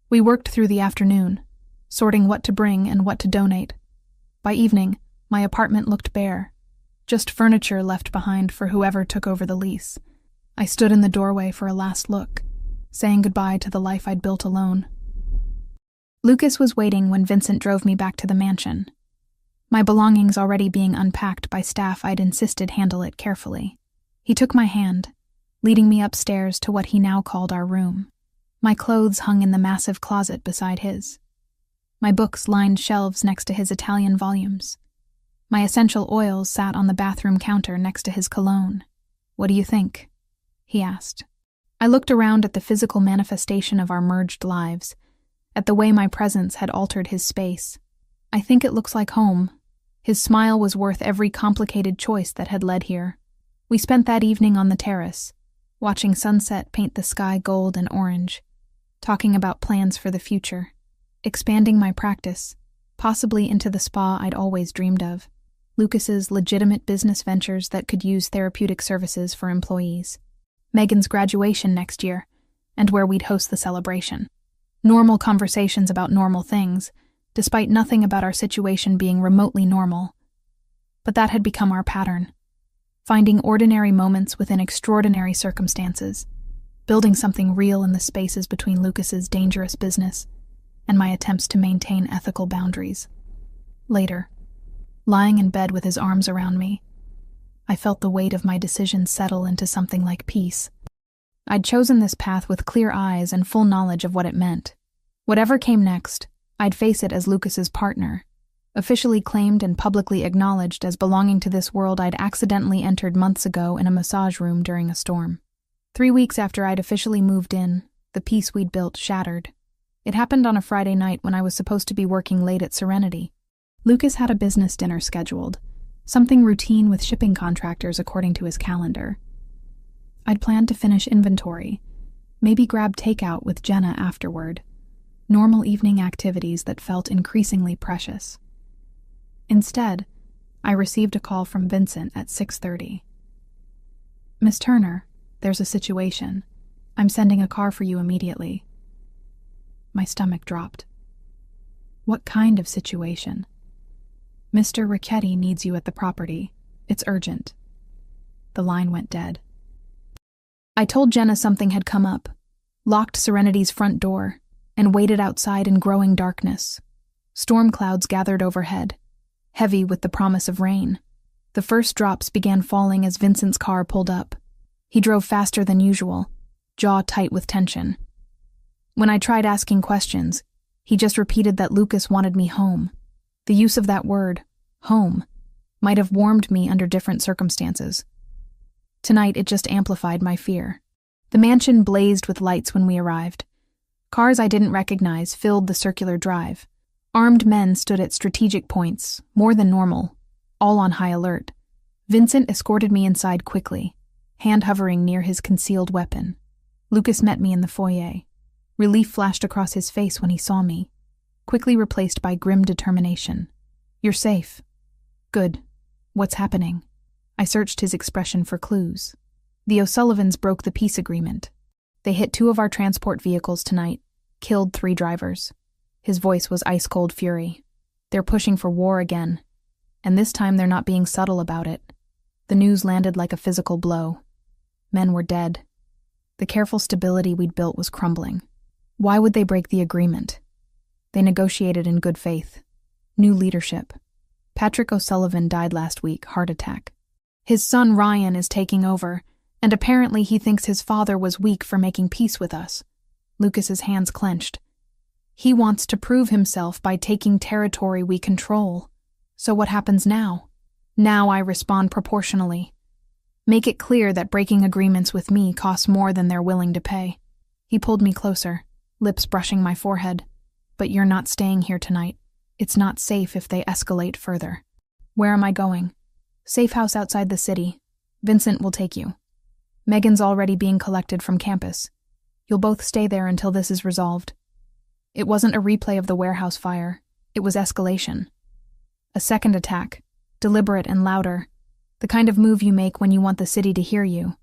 We worked through the afternoon, sorting what to bring and what to donate. By evening, my apartment looked bare, just furniture left behind for whoever took over the lease. I stood in the doorway for a last look, saying goodbye to the life I'd built alone. Lucas was waiting when Vincent drove me back to the mansion, my belongings already being unpacked by staff I'd insisted handle it carefully. He took my hand, leading me upstairs to what he now called our room. My clothes hung in the massive closet beside his. My books lined shelves next to his Italian volumes. My essential oils sat on the bathroom counter next to his cologne. "What do you think?" he asked. I looked around at the physical manifestation of our merged lives, at the way my presence had altered his space. "I think it looks like home." His smile was worth every complicated choice that had led here. We spent that evening on the terrace, watching sunset paint the sky gold and orange, talking about plans for the future, expanding my practice, possibly into the spa I'd always dreamed of, Lucas's legitimate business ventures that could use therapeutic services for employees, Megan's graduation next year, and where we'd host the celebration. Normal conversations about normal things, despite nothing about our situation being remotely normal. But that had become our pattern. Finding ordinary moments within extraordinary circumstances, building something real in the spaces between Lucas's dangerous business and my attempts to maintain ethical boundaries. Later, lying in bed with his arms around me, I felt the weight of my decision settle into something like peace. I'd chosen this path with clear eyes and full knowledge of what it meant. Whatever came next, I'd face it as Lucas's partner, officially claimed and publicly acknowledged as belonging to this world I'd accidentally entered months ago in a massage room during a storm. 3 weeks after I'd officially moved in, the peace we'd built shattered. It happened on a Friday night when I was supposed to be working late at Serenity. Lucas had a business dinner scheduled, something routine with shipping contractors according to his calendar. I'd planned to finish inventory, maybe grab takeout with Jenna afterward, normal evening activities that felt increasingly precious. Instead, I received a call from Vincent at 6:30. "Miss Turner, there's a situation. I'm sending a car for you immediately." My stomach dropped. What kind of situation? "Mr. Ricchetti needs you at the property. It's urgent." The line went dead. I told Jenna something had come up, locked Serenity's front door, and waited outside in growing darkness. Storm clouds gathered overhead, heavy with the promise of rain. The first drops began falling as Vincent's car pulled up. He drove faster than usual, jaw tight with tension. When I tried asking questions, he just repeated that Lucas wanted me home. The use of that word, home, might have warmed me under different circumstances. Tonight it just amplified my fear. The mansion blazed with lights when we arrived. Cars I didn't recognize filled the circular drive. Armed men stood at strategic points, more than normal, all on high alert. Vincent escorted me inside quickly, hand hovering near his concealed weapon. Lucas met me in the foyer. Relief flashed across his face when he saw me, quickly replaced by grim determination. "You're safe." "Good. What's happening?" I searched his expression for clues. "The O'Sullivans broke the peace agreement. They hit 2 of our transport vehicles tonight, killed 3 drivers." His voice was ice-cold fury. "They're pushing for war again, and this time they're not being subtle about it." The news landed like a physical blow. Men were dead. The careful stability we'd built was crumbling. Why would they break the agreement? They negotiated in good faith. New leadership. Patrick O'Sullivan died last week, heart attack. His son Ryan is taking over, and apparently he thinks his father was weak for making peace with us. Lucas's hands clenched. He wants to prove himself by taking territory we control. So what happens now? Now I respond proportionally. Make it clear that breaking agreements with me costs more than they're willing to pay. He pulled me closer, lips brushing my forehead. "But you're not staying here tonight. It's not safe if they escalate further." "Where am I going?" "Safe house outside the city. Vincent will take you. Megan's already being collected from campus. You'll both stay there until this is resolved." It wasn't a replay of the warehouse fire. It was escalation. A second attack, deliberate and louder, the kind of move you make when you want the city to hear you.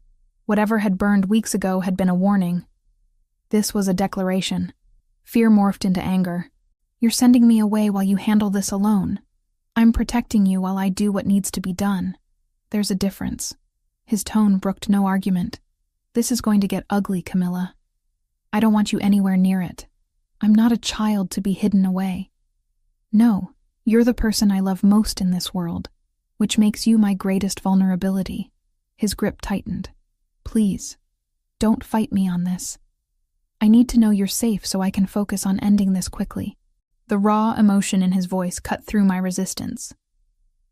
Whatever had burned weeks ago had been a warning. This was a declaration. Fear morphed into anger. "You're sending me away while you handle this alone. I'm protecting you while I do what needs to be done. There's a difference." His tone brooked no argument. "This is going to get ugly, Camilla. I don't want you anywhere near it. I'm not a child to be hidden away. No, you're the person I love most in this world, which makes you my greatest vulnerability." His grip tightened. "Please, don't fight me on this. I need to know you're safe so I can focus on ending this quickly." The raw emotion in his voice cut through my resistance.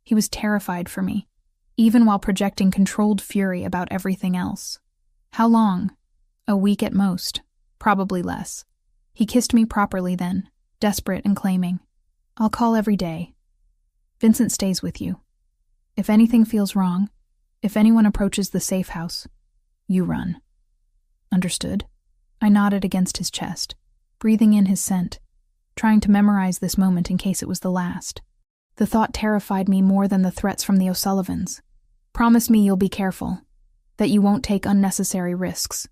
He was terrified for me, even while projecting controlled fury about everything else. "How long?" "A week at most, probably less." He kissed me properly then, desperate and claiming. "I'll call every day. Vincent stays with you. If anything feels wrong, If anyone approaches the safe house, you run. Understood? I nodded against his chest, breathing in his scent, trying to memorize this moment in case it was the last. The thought terrified me more than the threats from the O'Sullivans. Promise me you'll be careful, that you won't take unnecessary risks.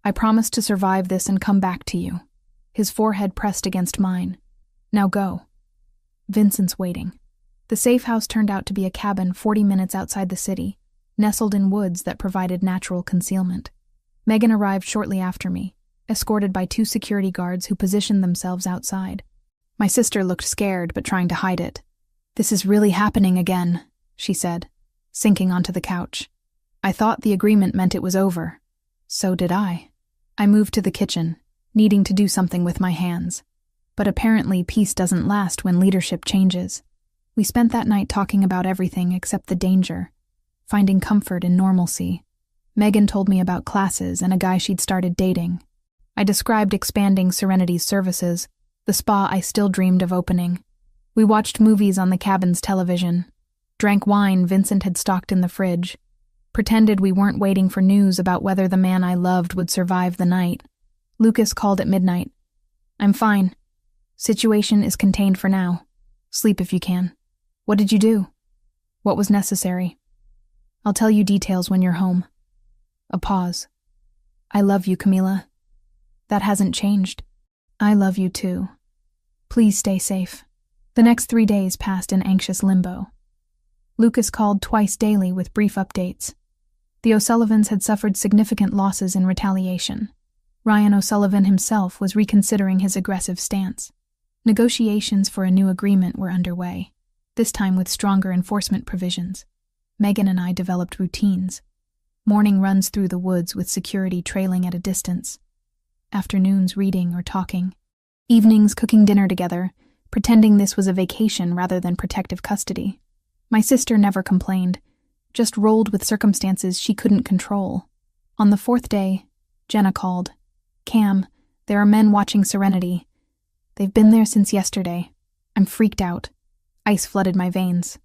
I promise to survive this and come back to you. His forehead pressed against mine. Now go. Vincent's waiting. The safe house turned out to be a cabin 40 minutes outside the city, nestled in woods that provided natural concealment. Megan arrived shortly after me, escorted by 2 security guards who positioned themselves outside. My sister looked scared but trying to hide it. "This is really happening again," she said, sinking onto the couch. I thought the agreement meant it was over. So did I. I moved to the kitchen, needing to do something with my hands. But apparently peace doesn't last when leadership changes. We spent that night talking about everything except the danger, finding comfort in normalcy. Megan told me about classes and a guy she'd started dating. I described expanding Serenity's services, the spa I still dreamed of opening. We watched movies on the cabin's television, drank wine Vincent had stocked in the fridge, pretended we weren't waiting for news about whether the man I loved would survive the night. Lucas called at midnight. "I'm fine. Situation is contained for now. Sleep if you can." "What did you do?" "What was necessary. I'll tell you details when you're home." A pause. "I love you, Camila. That hasn't changed." "I love you too. Please stay safe." The next 3 days passed in anxious limbo. Lucas called twice daily with brief updates. The O'Sullivans had suffered significant losses in retaliation. Ryan O'Sullivan himself was reconsidering his aggressive stance. Negotiations for a new agreement were underway, this time with stronger enforcement provisions. Megan and I developed routines. Morning runs through the woods with security trailing at a distance. Afternoons reading or talking. Evenings cooking dinner together, pretending this was a vacation rather than protective custody. My sister never complained, just rolled with circumstances she couldn't control. On the 4th day, Jenna called. "Cam, there are men watching Serenity. They've been there since yesterday. I'm freaked out. Ice flooded my veins."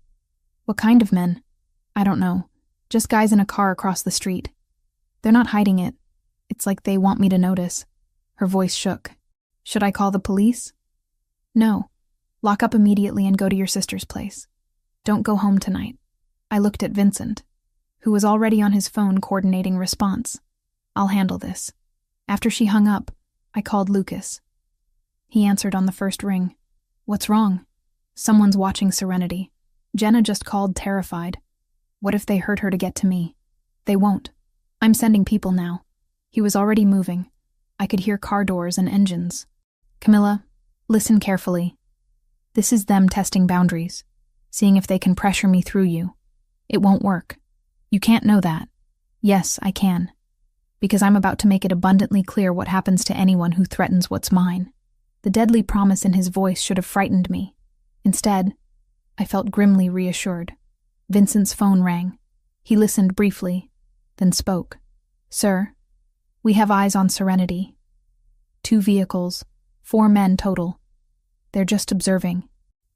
"What kind of men?" "I don't know. Just guys in a car across the street. They're not hiding it. It's like they want me to notice." Her voice shook. "Should I call the police?" "No. Lock up immediately and go to your sister's place. Don't go home tonight." I looked at Vincent, who was already on his phone coordinating response. "I'll handle this." After she hung up, I called Lucas. He answered on the first ring. "What's wrong?" "Someone's watching Serenity. Jenna just called terrified. What if they hurt her to get to me?" "They won't. I'm sending people now." He was already moving. I could hear car doors and engines. "Camilla, listen carefully. This is them testing boundaries, seeing if they can pressure me through you. It won't work. You can't know that." "Yes, I can. Because I'm about to make it abundantly clear what happens to anyone who threatens what's mine." The deadly promise in his voice should have frightened me. Instead, I felt grimly reassured. Vincent's phone rang. He listened briefly, then spoke. "Sir, we have eyes on Serenity. 2 vehicles, 4 men total. They're just observing."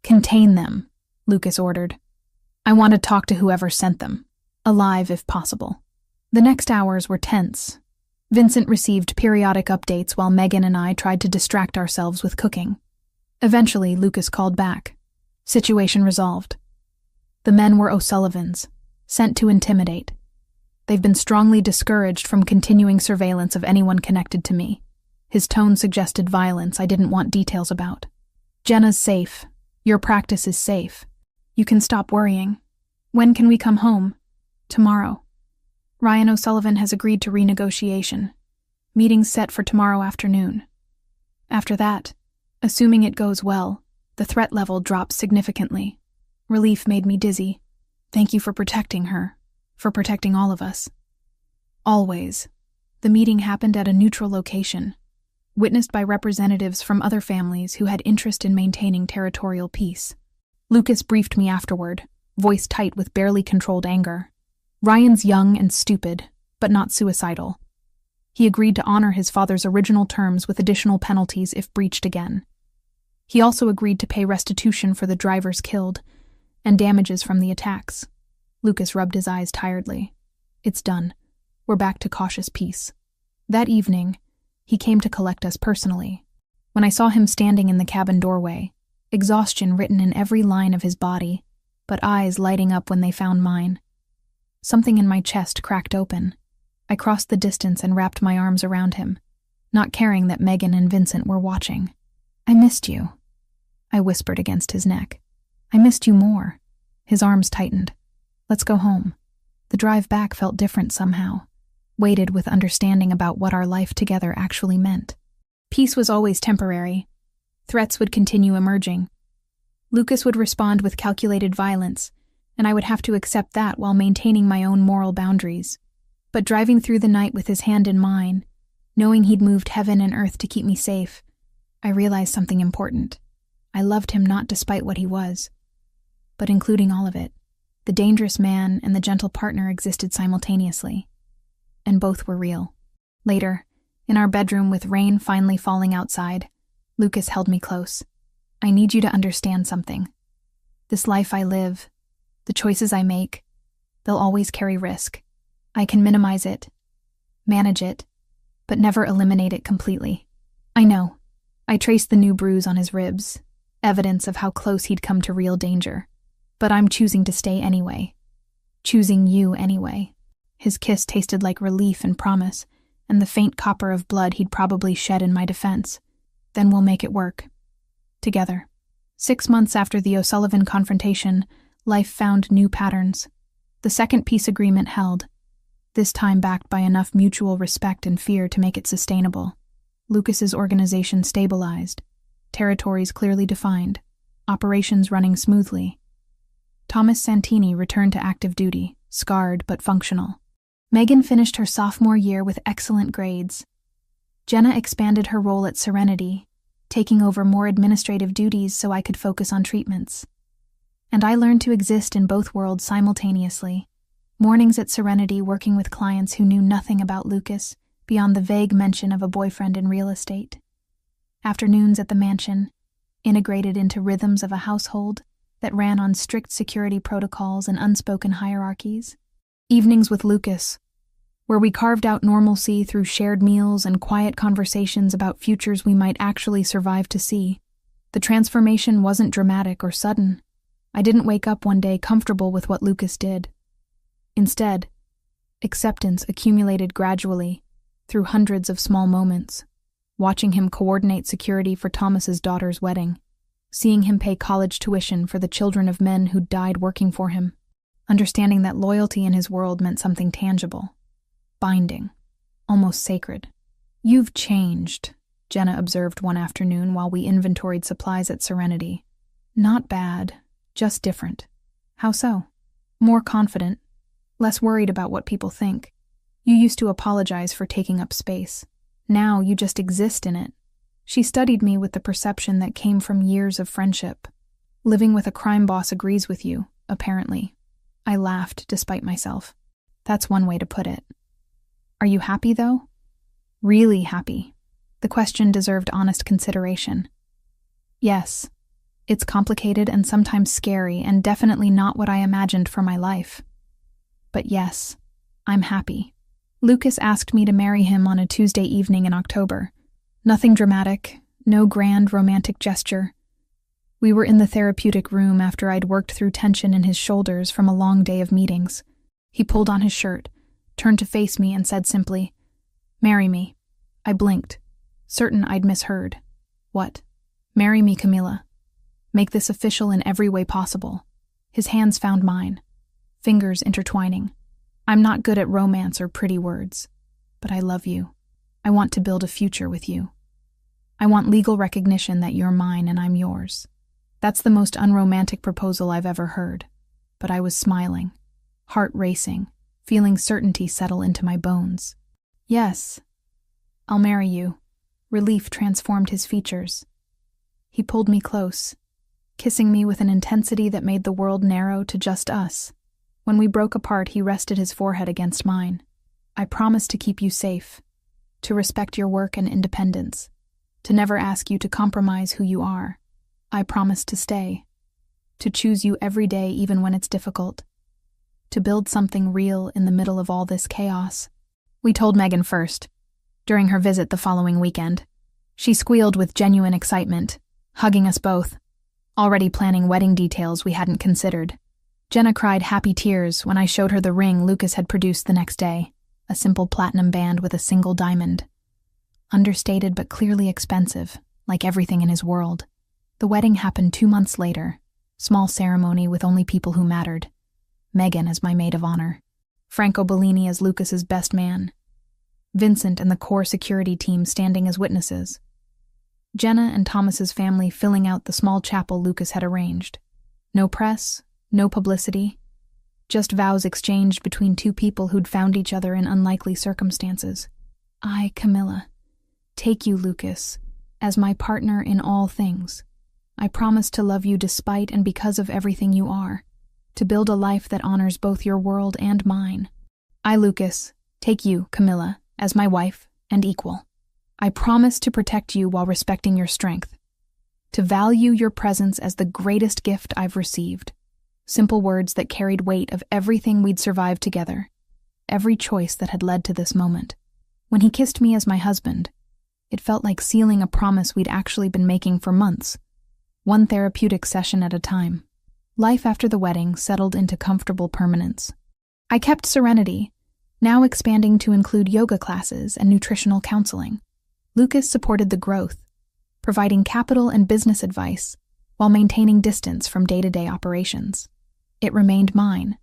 "Contain them," Lucas ordered. "I want to talk to whoever sent them. Alive if possible." The next hours were tense. Vincent received periodic updates while Megan and I tried to distract ourselves with cooking. Eventually, Lucas called back. Situation resolved. The men were O'Sullivans, sent to intimidate. They've been strongly discouraged from continuing surveillance of anyone connected to me. His tone suggested violence I didn't want details about. "Jenna's safe. Your practice is safe. You can stop worrying. When can we come home?" "Tomorrow. Ryan O'Sullivan has agreed to renegotiation. Meeting's set for tomorrow afternoon. After that, assuming it goes well, the threat level drops significantly. Relief made me dizzy. Thank you for protecting her, for protecting all of us." "Always." The meeting happened at a neutral location, witnessed by representatives from other families who had interest in maintaining territorial peace. Lucas briefed me afterward, voice tight with barely controlled anger. Ryan's young and stupid, but not suicidal. He agreed to honor his father's original terms with additional penalties if breached again. He also agreed to pay restitution for the drivers killed and damages from the attacks. Lucas rubbed his eyes tiredly. It's done. We're back to cautious peace. That evening, he came to collect us personally. When I saw him standing in the cabin doorway, exhaustion written in every line of his body, but eyes lighting up when they found mine, something in my chest cracked open. I crossed the distance and wrapped my arms around him, not caring that Megan and Vincent were watching. I missed you, I whispered against his neck. I missed you more. His arms tightened. Let's go home. The drive back felt different somehow, weighted with understanding about what our life together actually meant. Peace was always temporary. Threats would continue emerging. Lucas would respond with calculated violence, and I would have to accept that while maintaining my own moral boundaries. But driving through the night with his hand in mine, knowing he'd moved heaven and earth to keep me safe, I realized something important. I loved him not despite what he was, but including all of it. The dangerous man and the gentle partner existed simultaneously, and both were real. Later, in our bedroom with rain finally falling outside, Lucas held me close. I need you to understand something. This life I live, the choices I make, they'll always carry risk. I can minimize it, manage it, but never eliminate it completely. I know. I traced the new bruise on his ribs, evidence of how close he'd come to real danger. But I'm choosing to stay anyway. Choosing you anyway. His kiss tasted like relief and promise, and the faint copper of blood he'd probably shed in my defense. Then we'll make it work. Together. 6 months after the O'Sullivan confrontation, life found new patterns. The second peace agreement held, this time backed by enough mutual respect and fear to make it sustainable. Lucas's organization stabilized, territories clearly defined, operations running smoothly. Thomas Santini returned to active duty, scarred but functional. Megan finished her sophomore year with excellent grades. Jenna expanded her role at Serenity, taking over more administrative duties so I could focus on treatments. And I learned to exist in both worlds simultaneously. Mornings at Serenity working with clients who knew nothing about Lucas, beyond the vague mention of a boyfriend in real estate. Afternoons at the mansion, integrated into rhythms of a household that ran on strict security protocols and unspoken hierarchies. Evenings with Lucas, where we carved out normalcy through shared meals and quiet conversations about futures we might actually survive to see. The transformation wasn't dramatic or sudden. I didn't wake up one day comfortable with what Lucas did. Instead, acceptance accumulated gradually, through hundreds of small moments. Watching him coordinate security for Thomas's daughter's wedding. Seeing him pay college tuition for the children of men who died working for him. Understanding that loyalty in his world meant something tangible. Binding. Almost sacred. You've changed, Jenna observed one afternoon while we inventoried supplies at Serenity. Not bad, just different. How so? More confident. Less worried about what people think. You used to apologize for taking up space. Now you just exist in it. She studied me with the perception that came from years of friendship. Living with a crime boss agrees with you, apparently. I laughed despite myself. That's one way to put it. Are you happy, though? Really happy. The question deserved honest consideration. Yes. It's complicated and sometimes scary and definitely not what I imagined for my life. But yes, I'm happy. Lucas asked me to marry him on a Tuesday evening in October. Nothing dramatic, no grand romantic gesture. We were in the therapeutic room after I'd worked through tension in his shoulders from a long day of meetings. He pulled on his shirt, turned to face me and said simply, "Marry me." I blinked, certain I'd misheard. What? Marry me, Camila. Make this official in every way possible. His hands found mine, fingers intertwining. I'm not good at romance or pretty words, but I love you. I want to build a future with you. I want legal recognition that you're mine and I'm yours. That's the most unromantic proposal I've ever heard, but I was smiling, heart racing, feeling certainty settle into my bones. Yes, I'll marry you. Relief transformed his features. He pulled me close, kissing me with an intensity that made the world narrow to just us. When we broke apart, he rested his forehead against mine. I promise to keep you safe, to respect your work and independence, to never ask you to compromise who you are. I promise to stay, to choose you every day even when it's difficult. to build something real in the middle of all this chaos. We told Megan first, during her visit the following weekend. She squealed with genuine excitement, hugging us both, already planning wedding details we hadn't considered. Jenna cried happy tears when I showed her the ring Lucas had produced the next day, a simple platinum band with a single diamond. Understated but clearly expensive, like everything in his world. The wedding happened 2 months later, small ceremony with only people who mattered. Megan as my maid of honor, Franco Bellini as Lucas's best man, Vincent and the core security team standing as witnesses, Jenna and Thomas's family filling out the small chapel Lucas had arranged. No press, no publicity, just vows exchanged between two people who'd found each other in unlikely circumstances. I, Camilla, take you, Lucas, as my partner in all things. I promise to love you despite and because of everything you are, to build a life that honors both your world and mine. I, Lucas, take you, Camilla, as my wife and equal. I promise to protect you while respecting your strength, to value your presence as the greatest gift I've received. Simple words that carried weight of everything we'd survived together, every choice that had led to this moment. When he kissed me as my husband, it felt like sealing a promise we'd actually been making for months, one therapeutic session at a time. Life after the wedding settled into comfortable permanence. I kept Serenity, now expanding to include yoga classes and nutritional counseling. Lucas supported the growth, providing capital and business advice while maintaining distance from day-to-day operations. It remained mine,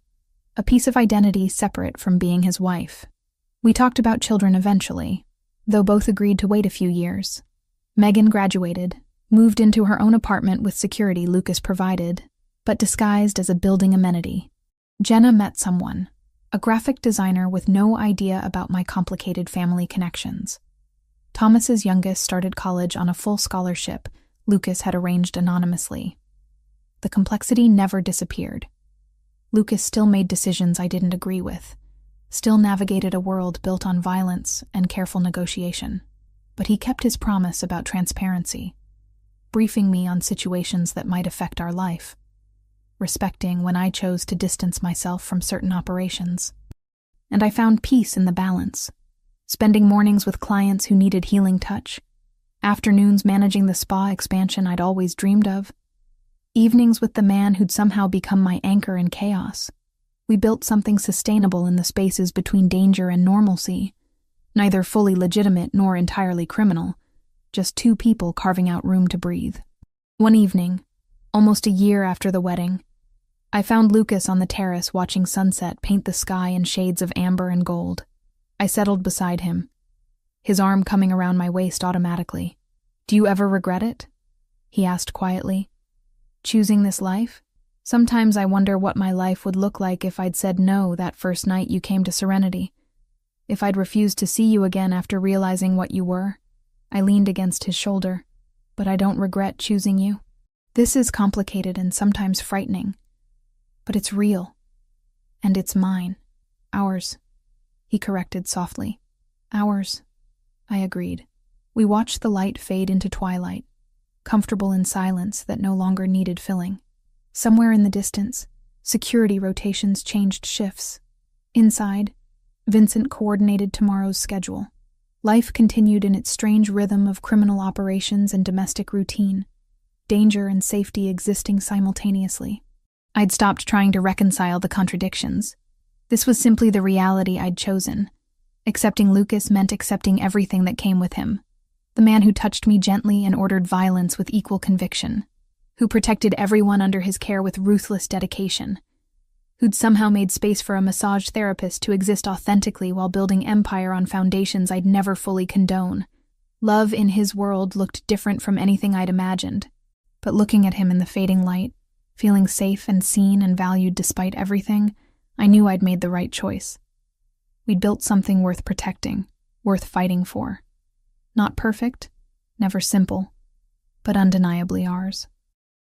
a piece of identity separate from being his wife. We talked about children eventually, though both agreed to wait a few years. Megan graduated, moved into her own apartment with security Lucas provided, but disguised as a building amenity. Jenna met someone, a graphic designer with no idea about my complicated family connections. Thomas's youngest started college on a full scholarship Lucas had arranged anonymously. The complexity never disappeared. Lucas still made decisions I didn't agree with, still navigated a world built on violence and careful negotiation. But he kept his promise about transparency, briefing me on situations that might affect our life, respecting when I chose to distance myself from certain operations. And I found peace in the balance, spending mornings with clients who needed healing touch, afternoons managing the spa expansion I'd always dreamed of, evenings with the man who'd somehow become my anchor in chaos. We built something sustainable in the spaces between danger and normalcy, neither fully legitimate nor entirely criminal, just two people carving out room to breathe. One evening, almost a year after the wedding, I found Lucas on the terrace watching sunset paint the sky in shades of amber and gold. I settled beside him, his arm coming around my waist automatically. "Do you ever regret it?" he asked quietly. "Choosing this life? Sometimes I wonder what my life would look like if I'd said no that first night you came to Serenity. If I'd refused to see you again after realizing what you were." I leaned against his shoulder. "But I don't regret choosing you. This is complicated and sometimes frightening. But it's real. And it's mine. Ours," he corrected softly. "Ours," I agreed. We watched the light fade into twilight, comfortable in silence that no longer needed filling. Somewhere in the distance, security rotations changed shifts. Inside, Vincent coordinated tomorrow's schedule. Life continued in its strange rhythm of criminal operations and domestic routine, danger and safety existing simultaneously. I'd stopped trying to reconcile the contradictions. This was simply the reality I'd chosen. Accepting Lucas meant accepting everything that came with him. The man who touched me gently and ordered violence with equal conviction, who protected everyone under his care with ruthless dedication, who'd somehow made space for a massage therapist to exist authentically while building empire on foundations I'd never fully condone. Love in his world looked different from anything I'd imagined, but looking at him in the fading light, feeling safe and seen and valued despite everything, I knew I'd made the right choice. We'd built something worth protecting, worth fighting for. Not perfect, never simple, but undeniably ours.